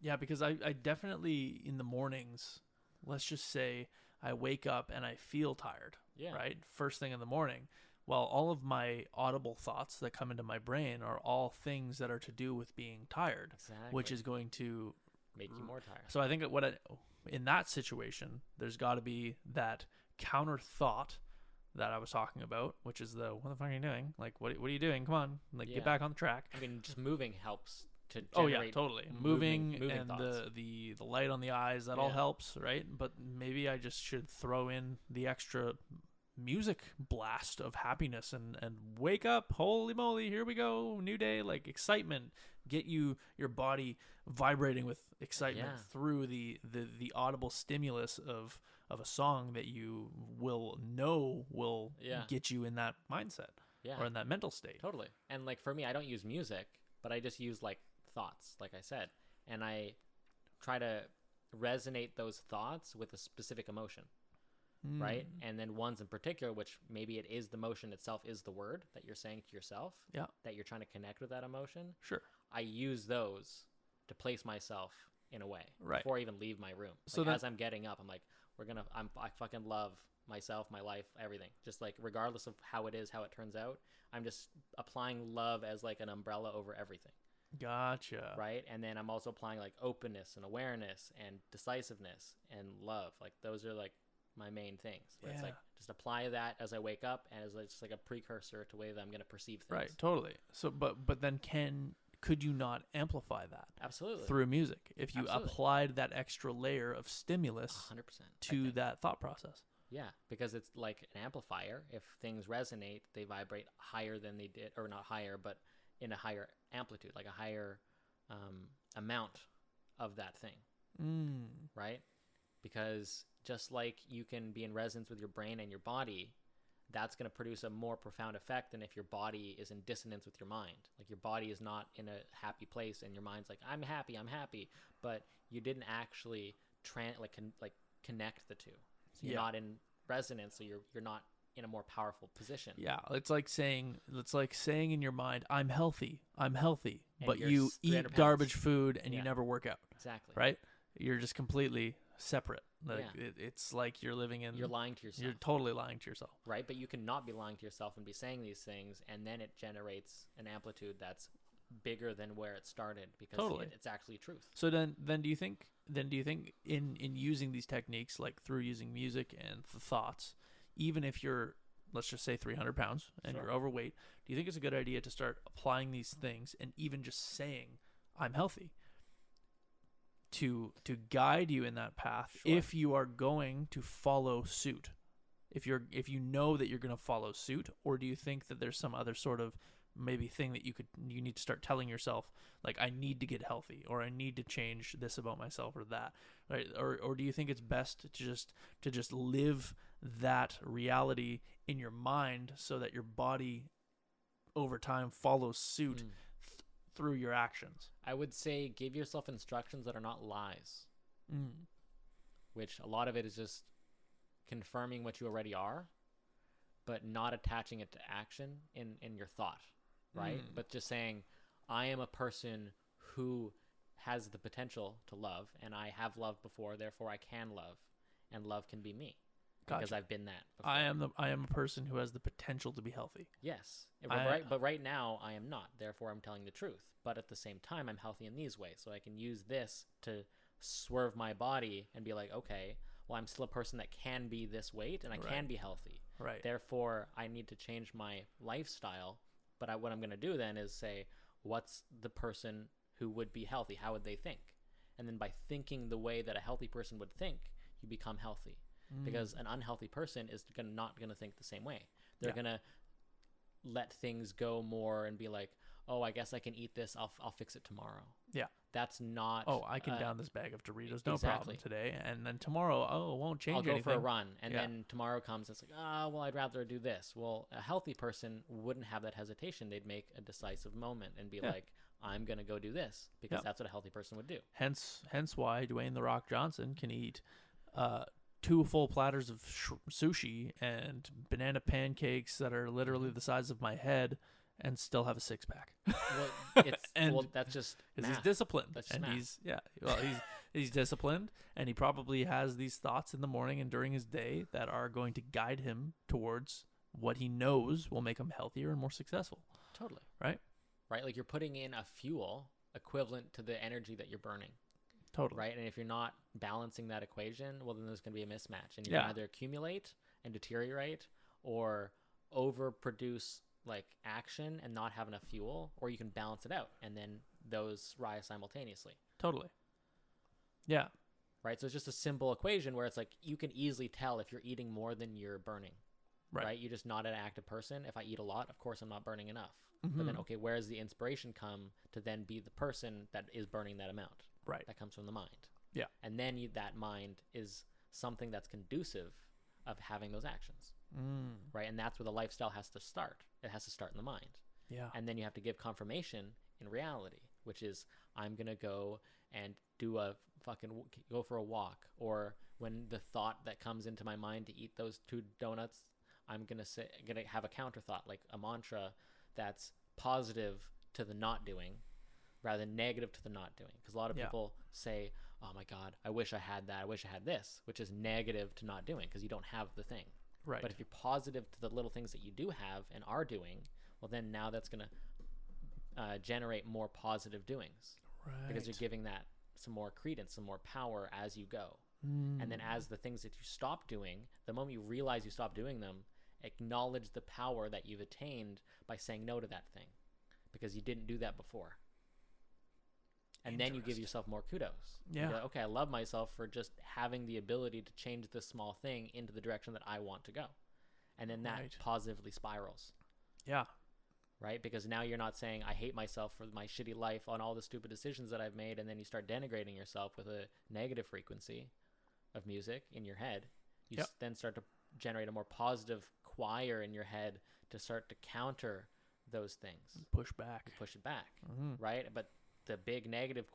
Yeah, because I definitely in the mornings, let's just say I wake up and I feel tired, right? First thing in the morning. Well, all of my audible thoughts that come into my brain are all things that are to do with being tired, which is going to make you more tired. So I think in that situation, there's got to be that counter thought that I was talking about, which is what the fuck are you doing? Like, what are you doing? Come on, like get back on the track. I mean, just moving helps. To generate totally. Moving and thoughts. the light on the eyes, that all helps, right? But maybe I just should throw in the extra music blast of happiness and wake up, holy moly, here we go, new day, like excitement, get your body vibrating with excitement through the audible stimulus of a song that you will get you in that mindset or in that mental state. Totally. And like for me, I don't use music, but I just use like thoughts, like I said, and I try to resonate those thoughts with a specific emotion. Right? And then ones in particular, which maybe it is the motion itself is the word that you're saying to yourself, that you're trying to connect with that emotion. Sure. I use those to place myself in a way right. before I even leave my room. So like, as I'm getting up, I'm like, I fucking love myself, my life, everything. Just like, regardless of how it is, how it turns out, I'm just applying love as like an umbrella over everything. Gotcha. Right? And then I'm also applying like openness and awareness and decisiveness and love. Like those are like my main things. Where it's like, just apply that as I wake up and as just like a precursor to the way that I'm going to perceive things. Right. Totally. So, but then could you not amplify that? Absolutely. Through music, if you applied that extra layer of stimulus 100% to that thought process. Yeah, because it's like an amplifier. If things resonate, they vibrate higher than they did, or not higher, but in a higher amplitude, like a higher amount of that thing. Right? Because just like you can be in resonance with your brain and your body, that's going to produce a more profound effect than if your body is in dissonance with your mind. Like your body is not in a happy place and your mind's like, I'm happy, but you didn't actually connect the two. So you're not in resonance, so you're not in a more powerful position. Yeah, it's like saying in your mind, I'm healthy, but you eat garbage food and you never work out. Exactly. Right? You're just completely separate. Like it's like you're lying to yourself. You're totally lying to yourself. Right? But you cannot be lying to yourself and be saying these things, and then it generates an amplitude that's bigger than where it started, because it's actually truth. So then do you think in using these techniques, like through using music and the thoughts, even if you're, let's just say 300 pounds and you're overweight, do you think it's a good idea to start applying these things and even just saying I'm healthy to guide you in that path if you are going to follow suit, if you know that you're going to follow suit? Or do you think that there's some other sort of maybe thing that you need to start telling yourself, like, I need to get healthy, or I need to change this about myself, or that, right? Or do you think it's best to just live that reality in your mind so that your body over time follows suit through your actions? I would say give yourself instructions that are not lies, which a lot of it is just confirming what you already are, but not attaching it to action in your thought, right? But just saying, I am a person who has the potential to love, and I have loved before, therefore I can love, and love can be me. Gotcha. Because I've been that before. I am a person who has the potential to be healthy. Yes. But right now I am not. Therefore I'm telling the truth. But at the same time, I'm healthy in these ways. So I can use this to swerve my body and be like, okay, well, I'm still a person that can be this weight and I can be healthy. Right. Therefore, I need to change my lifestyle. But what I'm going to do then is say, what's the person who would be healthy? How would they think? And then by thinking the way that a healthy person would think, you become healthy. Because an unhealthy person is not going to think the same way. They're going to let things go more and be like, oh, I guess I can eat this. I'll fix it tomorrow. Yeah. That's not... Oh, I can down this bag of Doritos, no problem today. And then tomorrow, it won't change anything. I'll go for a run. And then tomorrow comes, it's like, well, I'd rather do this. Well, a healthy person wouldn't have that hesitation. They'd make a decisive moment and be like, I'm going to go do this, because that's what a healthy person would do. Hence why Dwayne "The Rock" Johnson can eat 2 full platters of sushi and banana pancakes that are literally the size of my head and still have a 6-pack. Well, that's just math. He's disciplined. That's just math. He's disciplined, and he probably has these thoughts in the morning and during his day that are going to guide him towards what he knows will make him healthier and more successful. Totally. Right? Right? Like, you're putting in a fuel equivalent to the energy that you're burning. Totally. Right? And if you're not balancing that equation, well, then there's going to be a mismatch. And you can either accumulate and deteriorate, or overproduce like action and not have enough fuel, or you can balance it out and then those rise simultaneously. Totally. Yeah. Right? So it's just a simple equation where it's like you can easily tell if you're eating more than you're burning. right? You're just not an active person. If I eat a lot, of course I'm not burning enough. But then, okay, where does the inspiration come to then be the person that is burning that amount? Right. That comes from the mind. Yeah. And then that mind is something that's conducive of having those actions. Right. And that's where the lifestyle has to start. It has to start in the mind. Yeah. And then you have to give confirmation in reality, which is I'm going to go and go for a walk. Or when the thought that comes into my mind to eat those 2 donuts, I'm going to have a counter thought, like a mantra that's positive to the not doing rather than negative to the not doing. Because a lot of people say, oh my God, I wish I had that. I wish I had this, which is negative to not doing because you don't have the thing. Right. But if you're positive to the little things that you do have and are doing, well, then now that's going to generate more positive doings. Right. Because you're giving that some more credence, some more power as you go. And then as the things that you stop doing, the moment you realize you stop doing them, acknowledge the power that you've attained by saying no to that thing because you didn't do that before. And then you give yourself more kudos. Yeah. Like, okay, I love myself for just having the ability to change this small thing into the direction that I want to go. And then that positively spirals. Yeah. Right? Because now you're not saying, I hate myself for my shitty life on all the stupid decisions that I've made. And then you start denigrating yourself with a negative frequency of music in your head. You then start to generate a more positive choir in your head to start to counter those things. Push back. Push it back. Right? But the big negative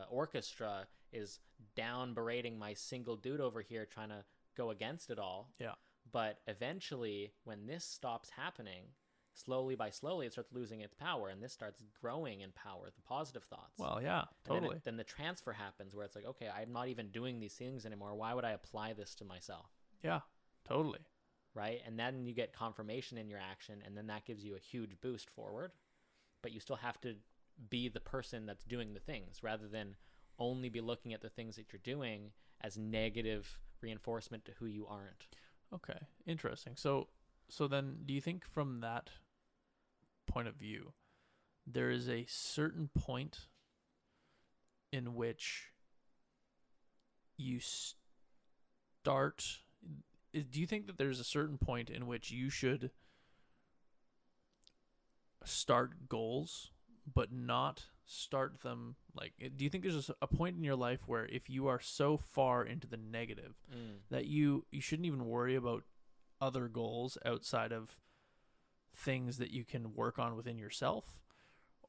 orchestra is down berating my single dude over here trying to go against it all. Yeah. But eventually, when this stops happening, slowly by slowly, it starts losing its power, and this starts growing in power, the positive thoughts. Well, yeah, totally. Then the transfer happens where it's like, okay, I'm not even doing these things anymore. Why would I apply this to myself? Yeah, totally. Right? And then you get confirmation in your action, and then that gives you a huge boost forward. But you still have to be the person that's doing the things rather than only be looking at the things that you're doing as negative reinforcement to who you aren't. Okay, interesting. So then do you think from that point of view, there is a certain point in which you start... Do you think that there's a certain point in which you should start goals but not start them like... Do you think there's a point in your life where if you are so far into the negative that you shouldn't even worry about other goals outside of things that you can work on within yourself?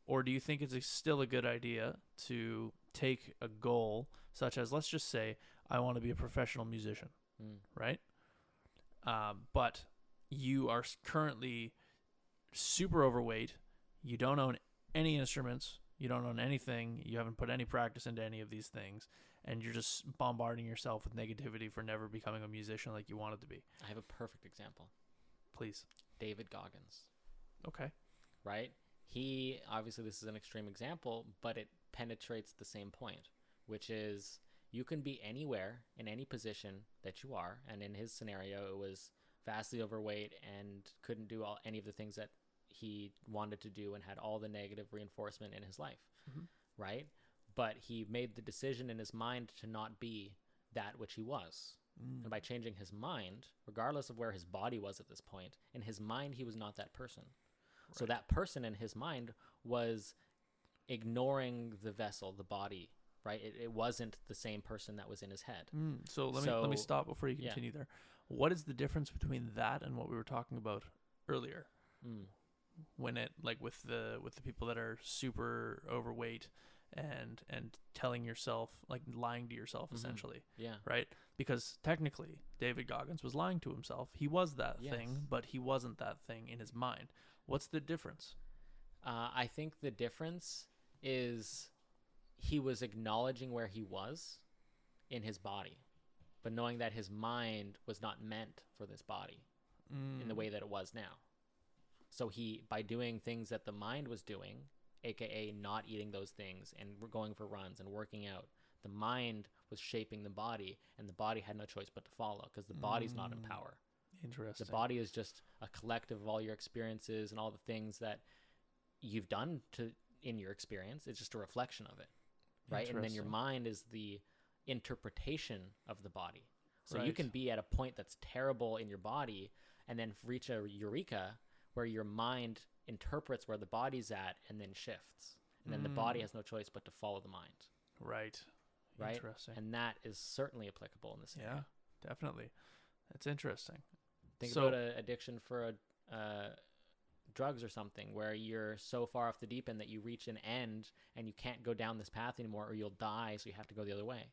Or do you think it's still a good idea to take a goal such as, let's just say, I want to be a professional musician, right? But you are currently super overweight. You don't own any instruments. You don't own anything. You haven't put any practice into any of these things. And you're just bombarding yourself with negativity for never becoming a musician like you wanted to be. I have a perfect example. Please. David Goggins. Okay. Right? He, obviously this is an extreme example, but it penetrates the same point, which is you can be anywhere in any position that you are. And in his scenario, it was vastly overweight and couldn't do any of the things that he wanted to do and had all the negative reinforcement in his life. Right? But he made the decision in his mind to not be that which he was. And by changing his mind, regardless of where his body was at this point, in his mind, he was not that person. Right. So that person in his mind was ignoring the vessel, the body, right? It wasn't the same person that was in his head. So let me stop before you continue there. What is the difference between that and what we were talking about earlier? When it, like with the people that are super overweight and telling yourself, like lying to yourself essentially. Yeah. Right? Because technically David Goggins was lying to himself. He was that thing, but he wasn't that thing in his mind. What's the difference? I think the difference is he was acknowledging where he was in his body, but knowing that his mind was not meant for this body in the way that it was now. So he, by doing things that the mind was doing, aka not eating those things and going for runs and working out, the mind was shaping the body, and the body had no choice but to follow because the body's not in power. Interesting. The body is just a collective of all your experiences and all the things that you've done in your experience. It's just a reflection of it, right? And then your mind is the interpretation of the body. So you can be at a point that's terrible in your body and then reach a eureka where your mind interprets where the body's at and then shifts. And then the body has no choice but to follow the mind. Right. Interesting. And that is certainly applicable in this area. Yeah, definitely. That's interesting. Think about an addiction for drugs or something, where you're so far off the deep end that you reach an end and you can't go down this path anymore, or you'll die, so you have to go the other way.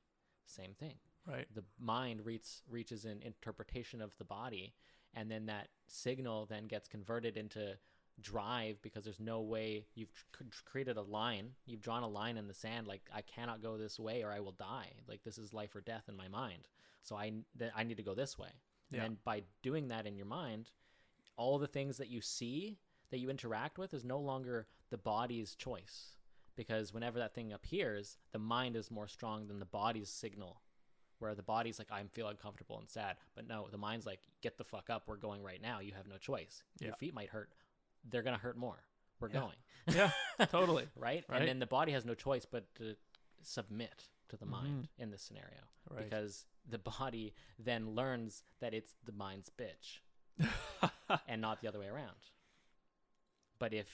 Same thing. Right. The mind reaches an interpretation of the body, and then that signal then gets converted into drive, because there's no way. You've created a line, you've drawn a line in the sand, like, I cannot go this way or I will die, like, this is life or death in my mind, so I need to go this way. And then by doing that in your mind, all the things that you see, that you interact with, is no longer the body's choice, because whenever that thing appears, the mind is more strong than the body's signal, where the body's like, I feel uncomfortable and sad, but no, the mind's like, get the fuck up, we're going right now, you have no choice. Your feet might hurt, they're gonna hurt more, we're going. Yeah, totally. Right? And then the body has no choice but to submit to the mind in this scenario, because the body then learns that it's the mind's bitch and not the other way around. But if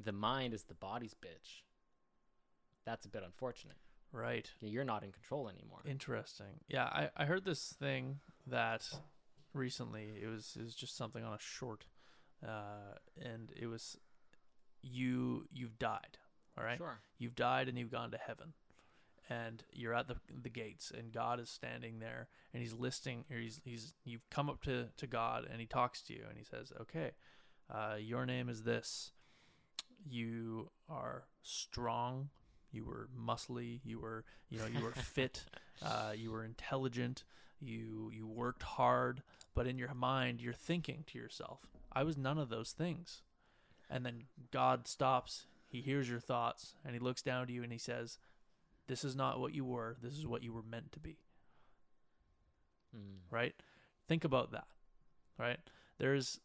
the mind is the body's bitch, that's a bit unfortunate. Right. You're not in control anymore. Interesting. Yeah, I heard this thing that recently, it was just something on a short, and it was, you've died, all right? Sure. You've died and you've gone to heaven, and you're at the gates, and God is standing there, and he's listing, or you've come up to God, and he talks to you, and he says, okay, your name is this. You are strong. You were muscly. You were fit. You were intelligent. You worked hard. But in your mind, you're thinking to yourself, I was none of those things. And then God stops. He hears your thoughts, and he looks down to you, and he says, this is not what you were. This is what you were meant to be. Right? Think about that. Right? There's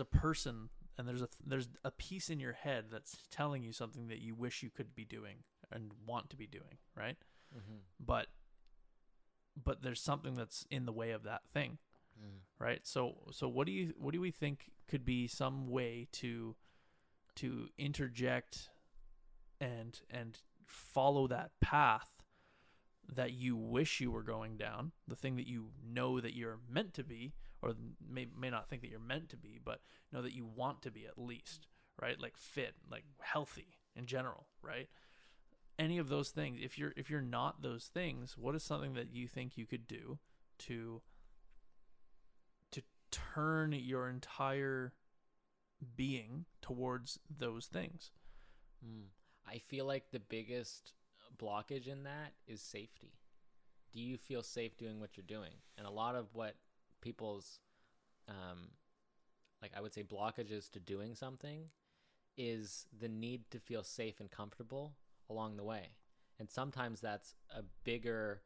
a person, and there's a piece in your head that's telling you something that you wish you could be doing and want to be doing, right? But there's something that's in the way of that thing, right? So what do we think could be some way to interject and follow that path that you wish you were going down, the thing that you know that you're meant to be, or may not think that you're meant to be, but know that you want to be at least, right? Like fit, like healthy in general, right? Any of those things. If you're not those things, what is something that you think you could do to turn your entire being towards those things? I feel like the biggest blockage in that is safety. Do you feel safe doing what you're doing? And a lot of what people's I would say blockages to doing something is the need to feel safe and comfortable along the way. And sometimes that's a bigger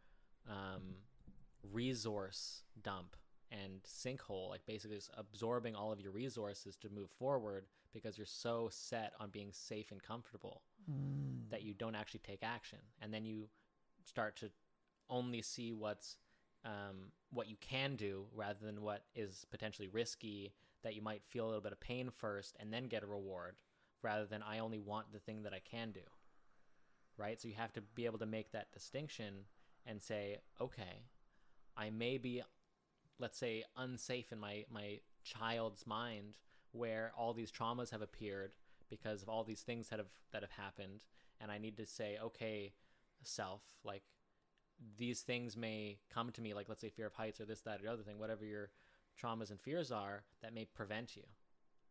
resource dump and sinkhole, like basically just absorbing all of your resources to move forward, because you're so set on being safe and comfortable that you don't actually take action. And then you start to only see what you can do rather than what is potentially risky, that you might feel a little bit of pain first and then get a reward, rather than I only want the thing that I can do, right? So you have to be able to make that distinction and say, okay, I may be, let's say, unsafe in my child's mind, where all these traumas have appeared because of all these things that have happened, and I need to say, okay, self, like, these things may come to me, like, let's say fear of heights or this, that, or the other thing, whatever your traumas and fears are, that may prevent you.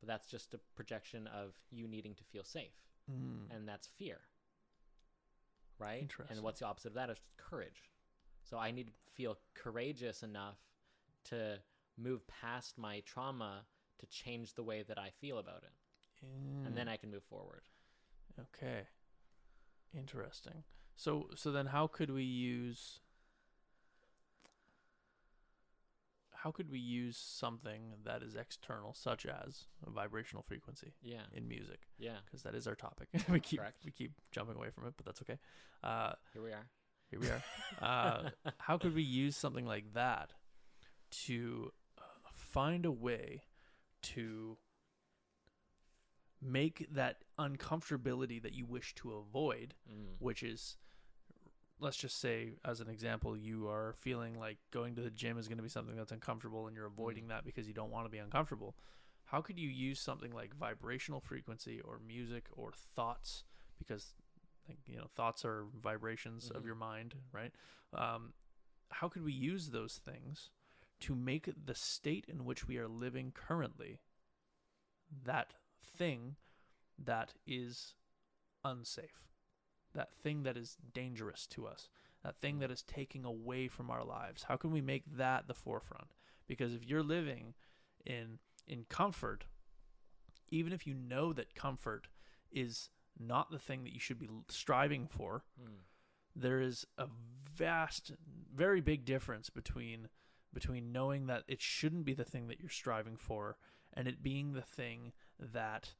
But that's just a projection of you needing to feel safe. And that's fear, right? And what's the opposite of that is courage. So I need to feel courageous enough to move past my trauma to change the way that I feel about it. And then I can move forward. Okay. Interesting. So then how could we use something that is external, such as a vibrational frequency in music? Yeah. Because that is our topic. we keep jumping away from it, but that's okay. Here we are. How could we use something like that to find a way to make that uncomfortability that you wish to avoid, which is, let's just say, as an example, you are feeling like going to the gym is going to be something that's uncomfortable and you're avoiding that because you don't want to be uncomfortable. How could you use something like vibrational frequency or music or thoughts? Because, like, you know, thoughts are vibrations of your mind, right? How could we use those things to make the state in which we are living currently that thing that is unsafe, that thing that is dangerous to us, that thing that is taking away from our lives? How can we make that the forefront? Because if you're living in comfort, even if you know that comfort is not the thing that you should be striving for, there is a very big difference between knowing that it shouldn't be the thing that you're striving for and it being the thing that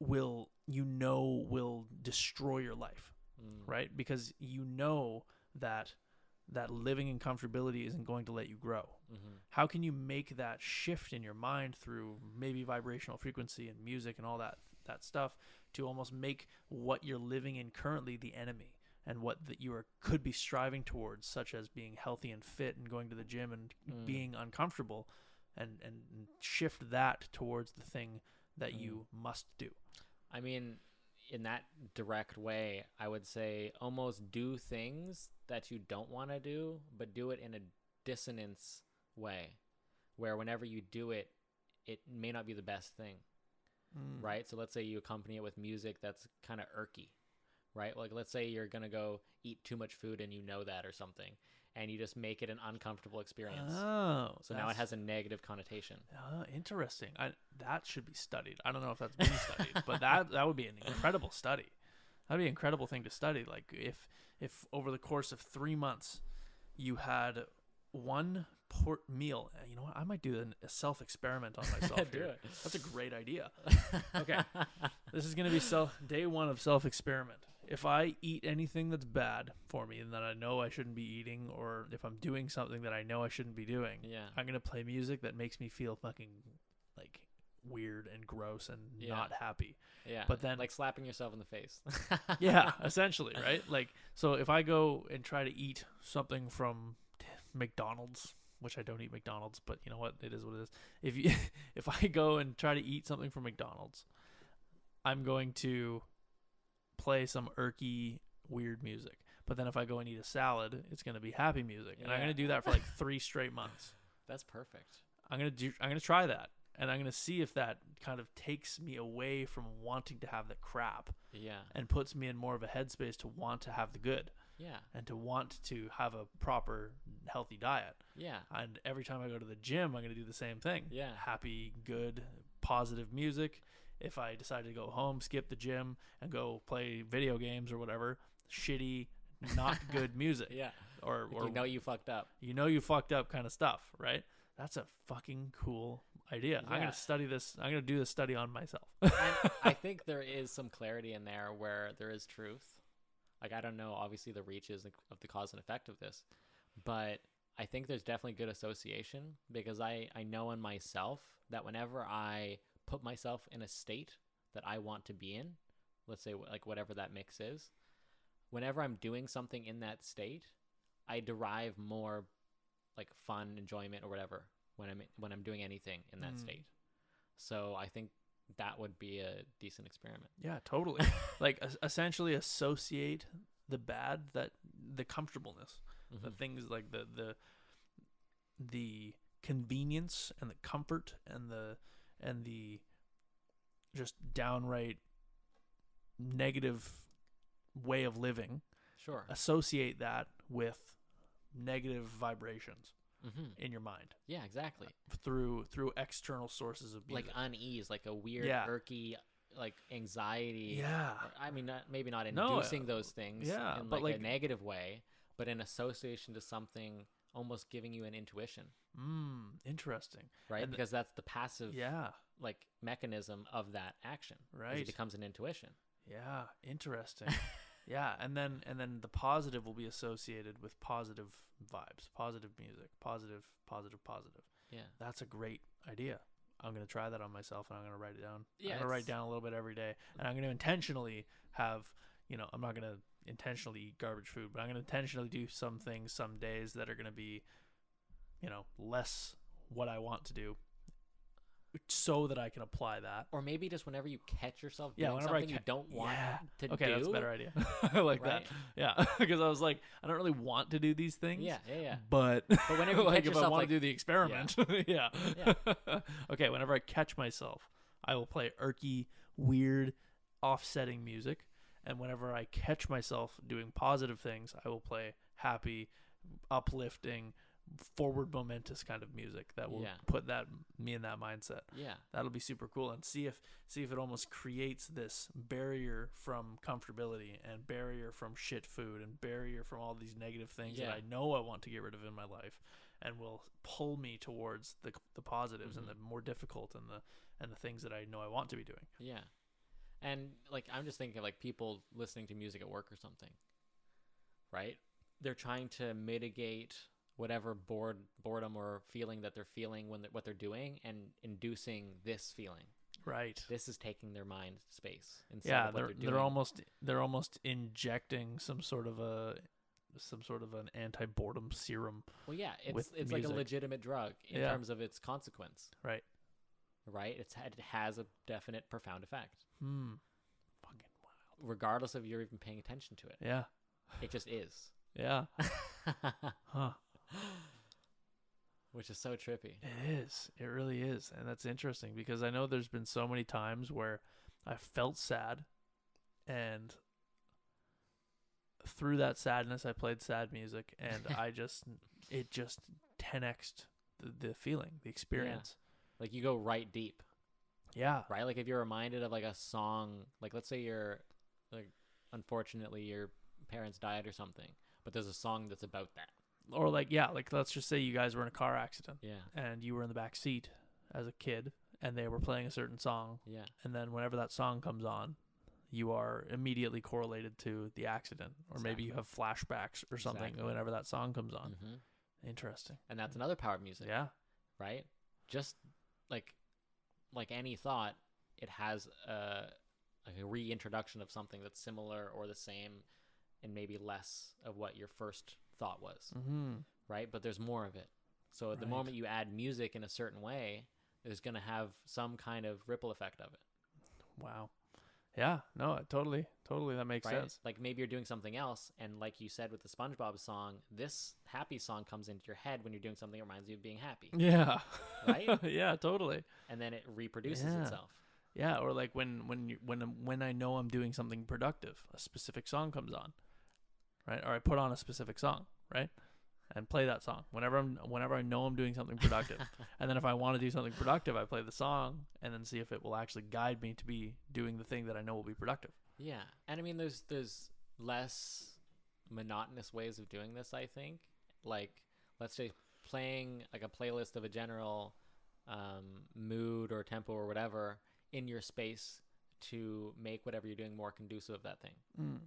will destroy your life, right? Because you know that living in comfortability isn't going to let you grow. How can you make that shift in your mind through maybe vibrational frequency and music and all that stuff to almost make what you're living in currently the enemy, and what that you could be striving towards, such as being healthy and fit and going to the gym and being uncomfortable, and shift that towards the thing that you must do? I mean, in that direct way, I would say almost do things that you don't want to do, but do it in a dissonance way, where whenever you do it, it may not be the best thing, right? So let's say you accompany it with music that's kind of irky, right? Like, let's say you're going to go eat too much food and you know that or something, and you just make it an uncomfortable experience. Oh. So now it has a negative connotation. Interesting. That should be studied. I don't know if that's been studied, but that would be an incredible study. That'd be an incredible thing to study. Like, if over the course of 3 months you had one meal, you know what? I might do a self-experiment on myself Do here. it. That's a great idea. Okay. This is going to be day 1 of self-experiment. If I eat anything that's bad for me and that I know I shouldn't be eating, or if I'm doing something that I know I shouldn't be doing, I'm going to play music that makes me feel fucking like weird and gross and not happy. Yeah. But then, like slapping yourself in the face. yeah, essentially, right? Like, so if I go and try to eat something from McDonald's, which I don't eat McDonald's, but you know what? It is what it is. If I go and try to eat something from McDonald's, I'm going to play some irky, weird music. But then if I go and eat a salad, it's going to be happy music. And I'm going to do that for like 3 straight months. That's perfect. I'm going to try that. And I'm going to see if that kind of takes me away from wanting to have the crap. Yeah. And puts me in more of a headspace to want to have the good. Yeah. And to want to have a proper, healthy diet. Yeah. And every time I go to the gym, I'm going to do the same thing. Yeah. Happy, good, positive music. If I decide to go home, skip the gym, and go play video games or whatever, shitty, not good music. Yeah. Or you know you fucked up. You know you fucked up kind of stuff, right? That's a fucking cool idea. Yeah. I'm going to study this. I'm going to do this study on myself. I think there is some clarity in there where there is truth. Like, I don't know, obviously, the reaches of the cause and effect of this, but I think there's definitely good association, because I know in myself that whenever I put myself in a state that I want to be in, let's say like whatever that mix is, whenever I'm doing something in that state, I derive more like fun, enjoyment, or whatever when I'm doing anything in that state. So I think that would be a decent experiment. Yeah, totally. Like, essentially associate the bad, the comfortableness, the things like the convenience and the comfort and the just downright negative way of living. Sure. Associate that with negative vibrations in your mind. Yeah, exactly. Through external sources of music. Like unease, like a weird, irky, like anxiety. Yeah. I mean, maybe not inducing those things in like a negative way, but in association to something almost giving you an intuition. Interesting. Right? And because that's the passive like mechanism of that action. Right. It becomes an intuition. Yeah, interesting. Yeah, and then the positive will be associated with positive vibes, positive music, positive. Yeah. That's a great idea. I'm going to try that on myself, and I'm going to write it down. Yeah, I'm going to write down a little bit every day, and I'm going to intentionally have, I'm not going to intentionally eat garbage food, but I'm going to intentionally do some things some days that are going to be, less what I want to do, so that I can apply that. Or maybe just whenever you catch yourself doing something you don't want to do. Okay, that's a better idea. I like that. Yeah, because I was like, I don't really want to do these things. Yeah. But whenever you like catch if yourself, I want to do the experiment, yeah. Yeah. Okay, whenever I catch myself, I will play irky, weird, offsetting music. And whenever I catch myself doing positive things, I will play happy, uplifting, forward momentous kind of music that will put me in that mindset. Yeah, that'll be super cool, and see if it almost creates this barrier from comfortability and barrier from shit food and barrier from all these negative things that I know I want to get rid of in my life, and will pull me towards the positives and the more difficult and the things that I know I want to be doing. Yeah. And like, I'm just thinking like people listening to music at work or something, right? They're trying to mitigate whatever boredom or feeling that they're feeling when what they're doing, and inducing this feeling. Right. This is taking their mind space instead of what they're doing. They're almost injecting some sort of an anti-boredom serum. Well, yeah, it's like a legitimate drug in terms of its consequence. Right. Right? It has a definite profound effect. Fucking wild. Regardless of you're even paying attention to it. Yeah. It just is. Yeah. Huh. Which is so trippy. It is. It really is. And that's interesting, because I know there's been so many times where I felt sad, and through that sadness I played sad music, and it just 10x'd the feeling, the experience. Like you go right deep. Yeah. Right? Like if you're reminded of like a song, like let's say you're like, unfortunately your parents died or something, but there's a song that's about that. Or like let's just say you guys were in a car accident. Yeah. And you were in the back seat as a kid, and they were playing a certain song. Yeah. And then whenever that song comes on, you are immediately correlated to the accident, or maybe you have flashbacks or something whenever that song comes on. Mm-hmm. Interesting. And that's another power of music. Yeah. Right? Just like any thought, it has a reintroduction of something that's similar or the same, and maybe less of what your first thought was. Right? But there's more of it. So at the moment you add music in a certain way, there's going to have some kind of ripple effect of it. Wow. Yeah, no, totally that makes sense. Like maybe you're doing something else, and like you said with the SpongeBob song, this happy song comes into your head when you're doing something that reminds you of being happy. Yeah. Right? Yeah, totally. And then it reproduces itself. Yeah, or like when I know I'm doing something productive, a specific song comes on. Right? Or I put on a specific song, right? And play that song whenever I know I'm doing something productive. And then if I want to do something productive, I play the song and then see if it will actually guide me to be doing the thing that I know will be productive. Yeah. And I mean, there's less monotonous ways of doing this, I think. Like, let's say playing like a playlist of a general mood or tempo or whatever in your space to make whatever you're doing more conducive of that thing.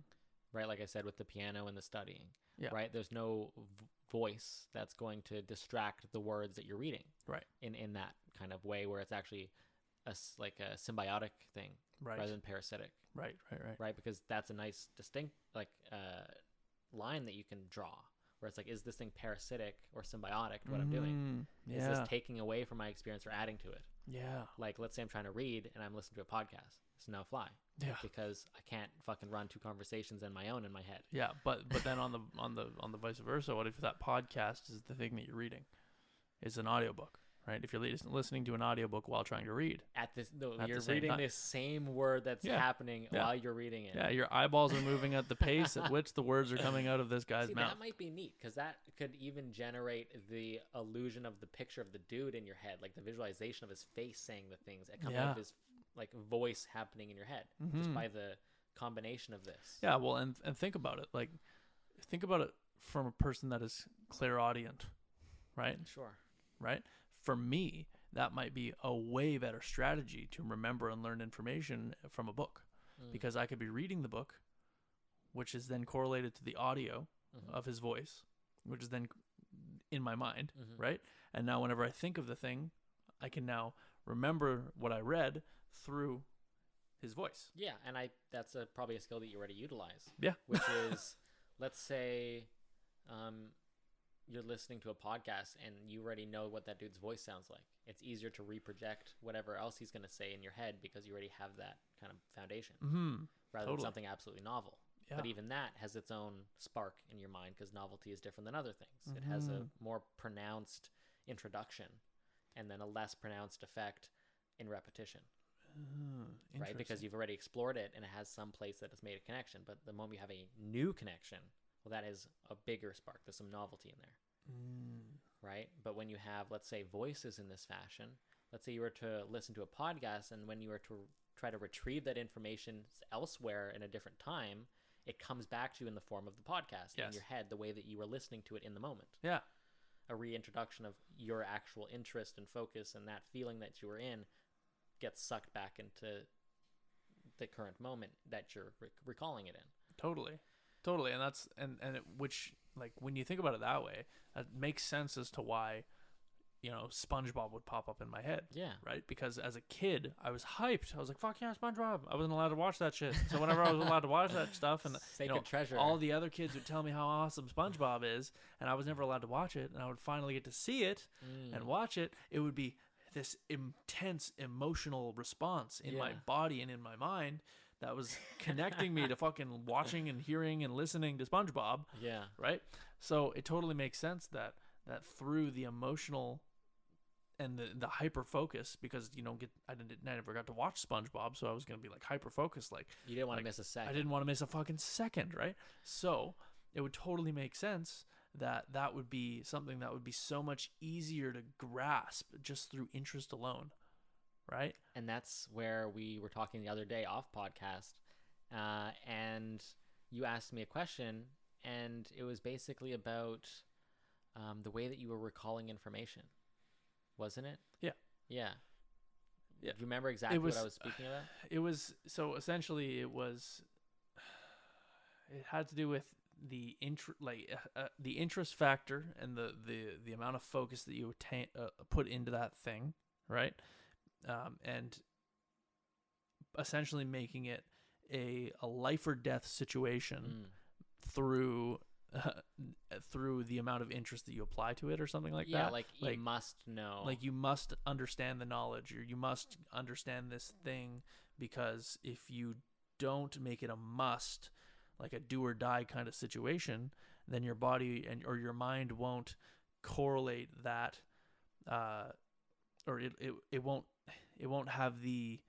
Right? Like I said, with the piano and the studying. Yeah. Right? There's no voice that's going to distract the words that you're reading. Right. In that kind of way where it's actually a symbiotic thing, rather than parasitic. Right. Right? Because that's a nice distinct line that you can draw, where it's like, is this thing parasitic or symbiotic to what I'm doing? Is this taking away from my experience or adding to it? Yeah. Like, let's say I'm trying to read and I'm listening to a podcast. It's no fly. Yeah. Because I can't fucking run two conversations in my own in my head. Yeah, but then on the vice versa, what if that podcast is the thing that you're reading? It's an audiobook, right? If you're listening to an audiobook while trying to read. You're reading this same word that's happening while you're reading it. Yeah, your eyeballs are moving at the pace at which the words are coming out of this guy's mouth. That might be neat, because that could even generate the illusion of the picture of the dude in your head, like the visualization of his face saying the things that come out of his like voice happening in your head, just by the combination of this. Yeah, well, and think about it. Like, think about it from a person that is clairaudient, right? Sure. Right? For me, that might be a way better strategy to remember and learn information from a book, because I could be reading the book, which is then correlated to the audio of his voice, which is then in my mind, right? And now whenever I think of the thing, I can now remember what I read through his voice. Yeah, and that's probably a skill that you already utilize. Yeah. Which is, let's say you're listening to a podcast and you already know what that dude's voice sounds like. It's easier to reproject whatever else he's going to say in your head because you already have that kind of foundation rather than something absolutely novel. Yeah. But even that has its own spark in your mind because novelty is different than other things. It has a more pronounced introduction and then a less pronounced effect in repetition. Right? Because you've already explored it and it has some place that has made a connection. But the moment you have a new connection, well, that is a bigger spark. There's some novelty in there. Right? But when you have, let's say, voices in this fashion, let's say you were to listen to a podcast and when you were to try to retrieve that information elsewhere in a different time, it comes back to you in the form of the podcast in your head, the way that you were listening to it in the moment. Yeah. A reintroduction of your actual interest and focus and that feeling that you were in gets sucked back into the current moment that you're recalling it in. Totally. And that's, and it, which, like, when you think about it that way, it makes sense as to why, you know, SpongeBob would pop up in my head. Yeah. Right? Because as a kid, I was hyped. I was like, fuck yeah, SpongeBob. I wasn't allowed to watch that shit. So whenever I was allowed to watch that stuff, and Sacred treasure. All the other kids would tell me how awesome SpongeBob is, and I was never allowed to watch it, and I would finally get to see it and watch it, it would be this intense emotional response in my body and in my mind that was connecting me to fucking watching and hearing and listening to SpongeBob. Yeah. Right? So it totally makes sense that through the emotional and the hyper focus, because I never got to watch SpongeBob, so I was gonna be like hyper focused, like you didn't want to miss a second. I didn't want to miss a fucking second, right? So it would totally make sense that would be something that would be so much easier to grasp just through interest alone, right? And that's where we were talking the other day off podcast, and you asked me a question, and it was basically about the way that you were recalling information, wasn't it? Yeah. Yeah. Do you remember exactly what I was speaking about? It was, so essentially it had to do with the interest factor and the amount of focus that you put into that thing, right? And essentially making it a life or death situation through the amount of interest that you apply to it or something like that. Like you must know. Like you must understand the knowledge, or you must understand this thing, because if you don't make it a must, like a do or die kind of situation, then your body or your mind won't correlate that, or it won't have the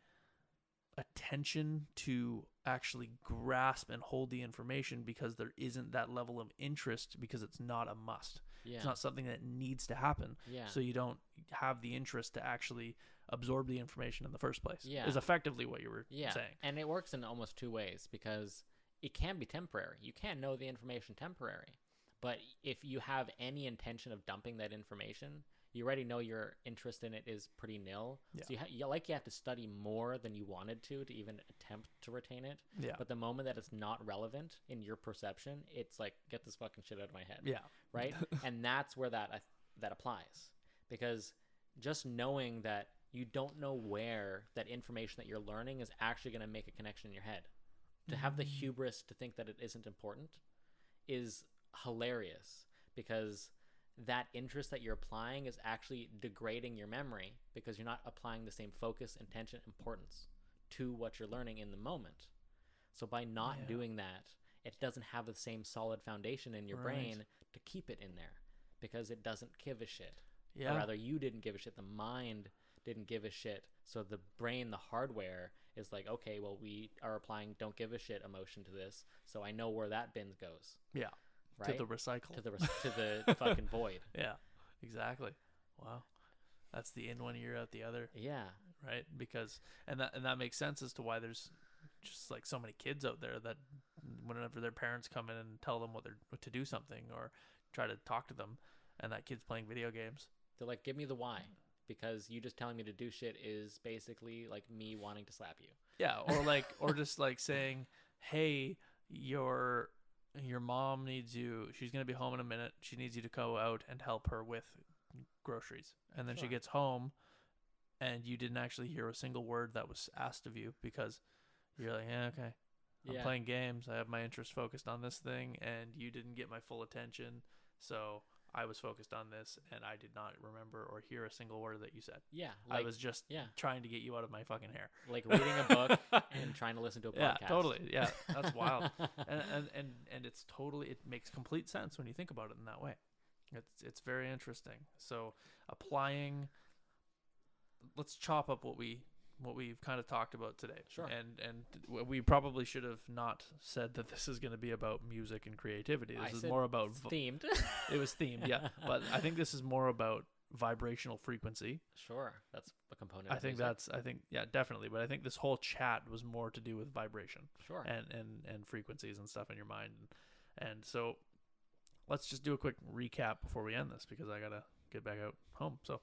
attention to actually grasp and hold the information, because there isn't that level of interest, because it's not a must. It's not something that needs to happen. So you don't have the interest to actually absorb the information in the first place. Is effectively what you were saying. And it works in almost two ways, because it can be temporary. You can know the information temporary, but if you have any intention of dumping that information, you already know your interest in it is pretty nil. So you have to study more than you wanted to even attempt to retain it. But the moment that it's not relevant in your perception, it's like, get this fucking shit out of my head. Right? And that's where that applies, because just knowing that you don't know where that information that you're learning is actually going to make a connection in your head, to have the hubris to think that it isn't important is hilarious, because that interest that you're applying is actually degrading your memory, because you're not applying the same focus, intention, importance to what you're learning in the moment. So by not doing that, it doesn't have the same solid foundation in your brain to keep it in there, because it doesn't give a shit. Or rather, you didn't give a shit. The mind didn't give a shit. So the brain, the hardware, is like, okay, well, we are applying don't give a shit emotion to this, so I know where that bin goes. Right? To the recycle. To the fucking void. Yeah, exactly. Wow. That's the in one ear, out the other. Yeah. Right? Because, and that makes sense as to why there's just like so many kids out there that whenever their parents come in and tell them what to do something, or try to talk to them, and that kid's playing video games, they're like, give me the why. Because you just telling me to do shit is basically like me wanting to slap you. Yeah, or just like saying, hey, you're your mom needs you. She's going to be home in a minute. She needs you to go out and help her with groceries. And then she gets home and you didn't actually hear a single word that was asked of you because you're like, yeah, okay. I'm playing games. I have my interest focused on this thing and you didn't get my full attention. So I was focused on this and I did not remember or hear a single word that you said. Yeah. I was just trying to get you out of my fucking hair. Like reading a book and trying to listen to a podcast. Yeah, totally. Yeah, that's wild. And it's totally, it makes complete sense when you think about it in that way. It's very interesting. So applying, let's chop up what we've kind of talked about today. Sure. And we probably should have not said that this is going to be about music and creativity. This is more about themed. It was themed, yeah. But I think this is more about vibrational frequency. Sure, that's a component. I think definitely. But I think this whole chat was more to do with vibration. Sure. And frequencies and stuff in your mind. And so let's just do a quick recap before we end this because I gotta get back out home. So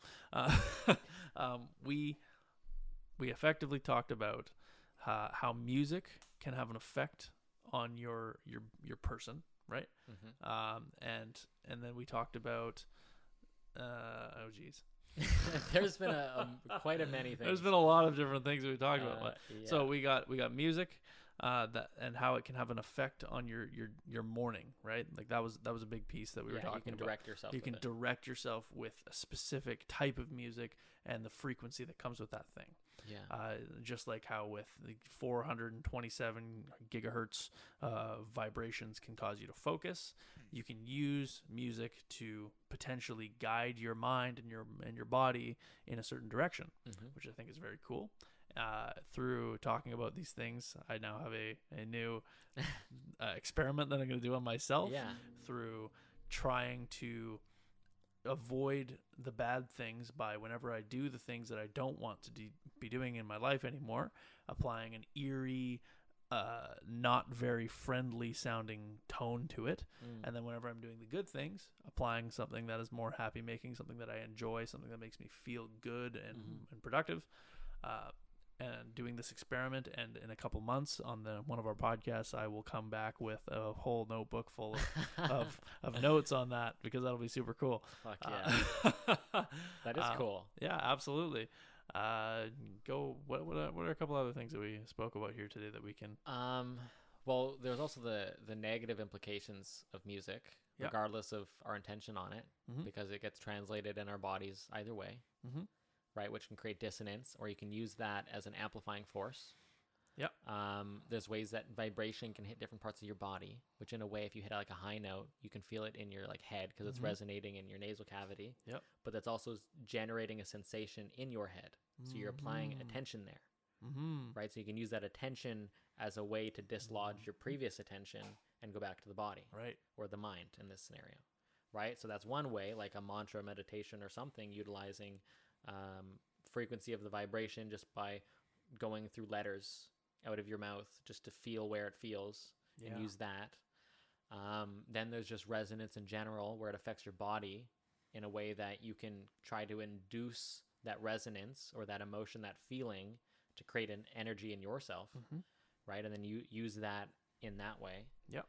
we effectively talked about how music can have an effect on your person, right? Mm-hmm. And then we talked about oh geez. There's been quite a many things. There's been a lot of different things that we talked about. Yeah. So we got music, that and how it can have an effect on your morning, right? Like that was a big piece that we were talking about. You can direct yourself. You can direct yourself with a specific type of music and the frequency that comes with that thing. Yeah. Just like how with the 427 gigahertz vibrations can cause you to focus, you can use music to potentially guide your mind and your body in a certain direction, which I think is very cool. Through talking about these things, I now have a new experiment that I'm going to do on myself. Yeah. Through trying to avoid the bad things by whenever I do the things that I don't want to be doing in my life anymore, applying an eerie, not very friendly sounding tone to it. And then whenever I'm doing the good things, applying something that is more happy making, something that I enjoy, something that makes me feel good and productive. And doing this experiment, and in a couple months on one of our podcasts, I will come back with a whole notebook full of notes on that because that'll be super cool. Fuck yeah, that is cool. Yeah, absolutely. What are a couple other things that we spoke about here today that we can? Well, there's also the negative implications of music, regardless of our intention on it, because it gets translated in our bodies either way. Right, which can create dissonance, or you can use that as an amplifying force. Yep. There's ways that vibration can hit different parts of your body, which in a way, if you hit like a high note, you can feel it in your like head because it's resonating in your nasal cavity. Yep. But that's also generating a sensation in your head. So you're applying attention there. Right. So you can use that attention as a way to dislodge your previous attention and go back to the body. Right. Or the mind in this scenario. Right. So that's one way, like a mantra, meditation, or something, utilizing frequency of the vibration just by going through letters out of your mouth just to feel where it feels and use that. Then there's just resonance in general where it affects your body in a way that you can try to induce that resonance or that emotion, that feeling, to create an energy in yourself, right? And then you use that in that way. Yep.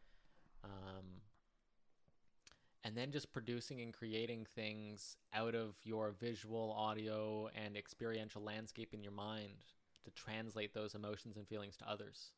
And then just producing and creating things out of your visual, audio, and experiential landscape in your mind to translate those emotions and feelings to others,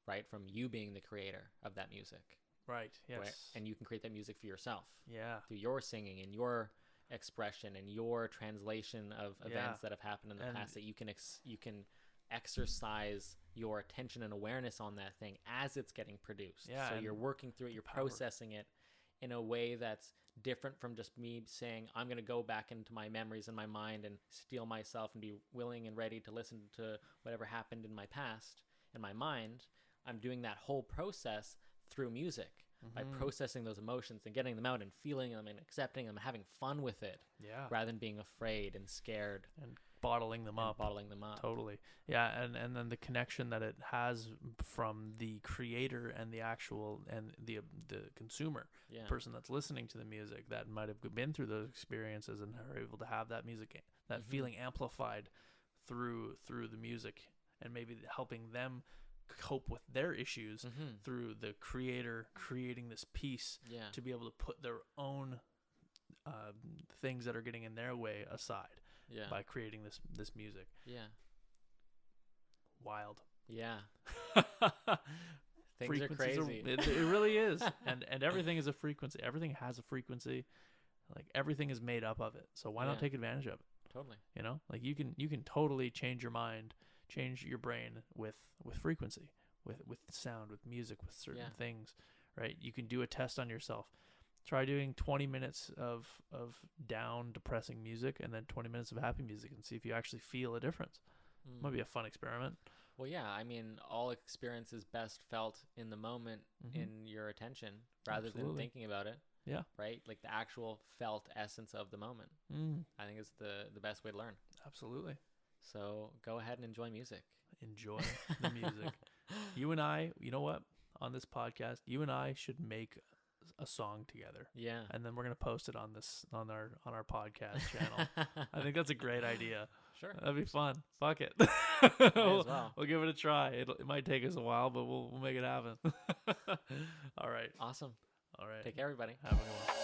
right? From you being the creator of that music. Right, yes. Right? And you can create that music for yourself. Yeah. Through your singing and your expression and your translation of events that have happened in the past, that you can exercise your attention and awareness on that thing as it's getting produced. Yeah, so you're working through it, you're processing it in a way that's different from just me saying, I'm going to go back into my memories in my mind and steel myself and be willing and ready to listen to whatever happened in my past in my mind. I'm doing that whole process through music by processing those emotions and getting them out and feeling them and accepting them and having fun with it rather than being afraid and scared and bottling them up. Totally. Yeah. And then the connection that it has from the creator and the actual and the consumer, person that's listening to the music that might have been through those experiences and are able to have that music, that feeling amplified through the music, and maybe helping them cope with their issues through the creator creating this piece to be able to put their own things that are getting in their way aside by creating this music. Wild. Things are crazy. It really is. And everything is a frequency. Everything has a frequency. Like everything is made up of it. So why not take advantage of it? Totally. You know, like you can totally change your mind, change your brain with frequency, with sound, with music, with certain things, right? You can do a test on yourself. Try doing 20 minutes of down, depressing music and then 20 minutes of happy music and see if you actually feel a difference. Might be a fun experiment. Well, yeah, I mean, all experience is best felt in the moment in your attention rather than thinking about it. Yeah. Right? Like the actual felt essence of the moment. I think is the best way to learn. Absolutely. So go ahead and enjoy music. Enjoy the music. You and I, you know what? On this podcast, you and I should make a song together. Yeah. And then we're going to post it on our podcast channel. I think that's a great idea. Sure. That'd be fun. Fuck it. We'll give it a try. It might take us a while, but we'll make it happen. All right. Awesome. All right. Take care, everybody. Have a good one.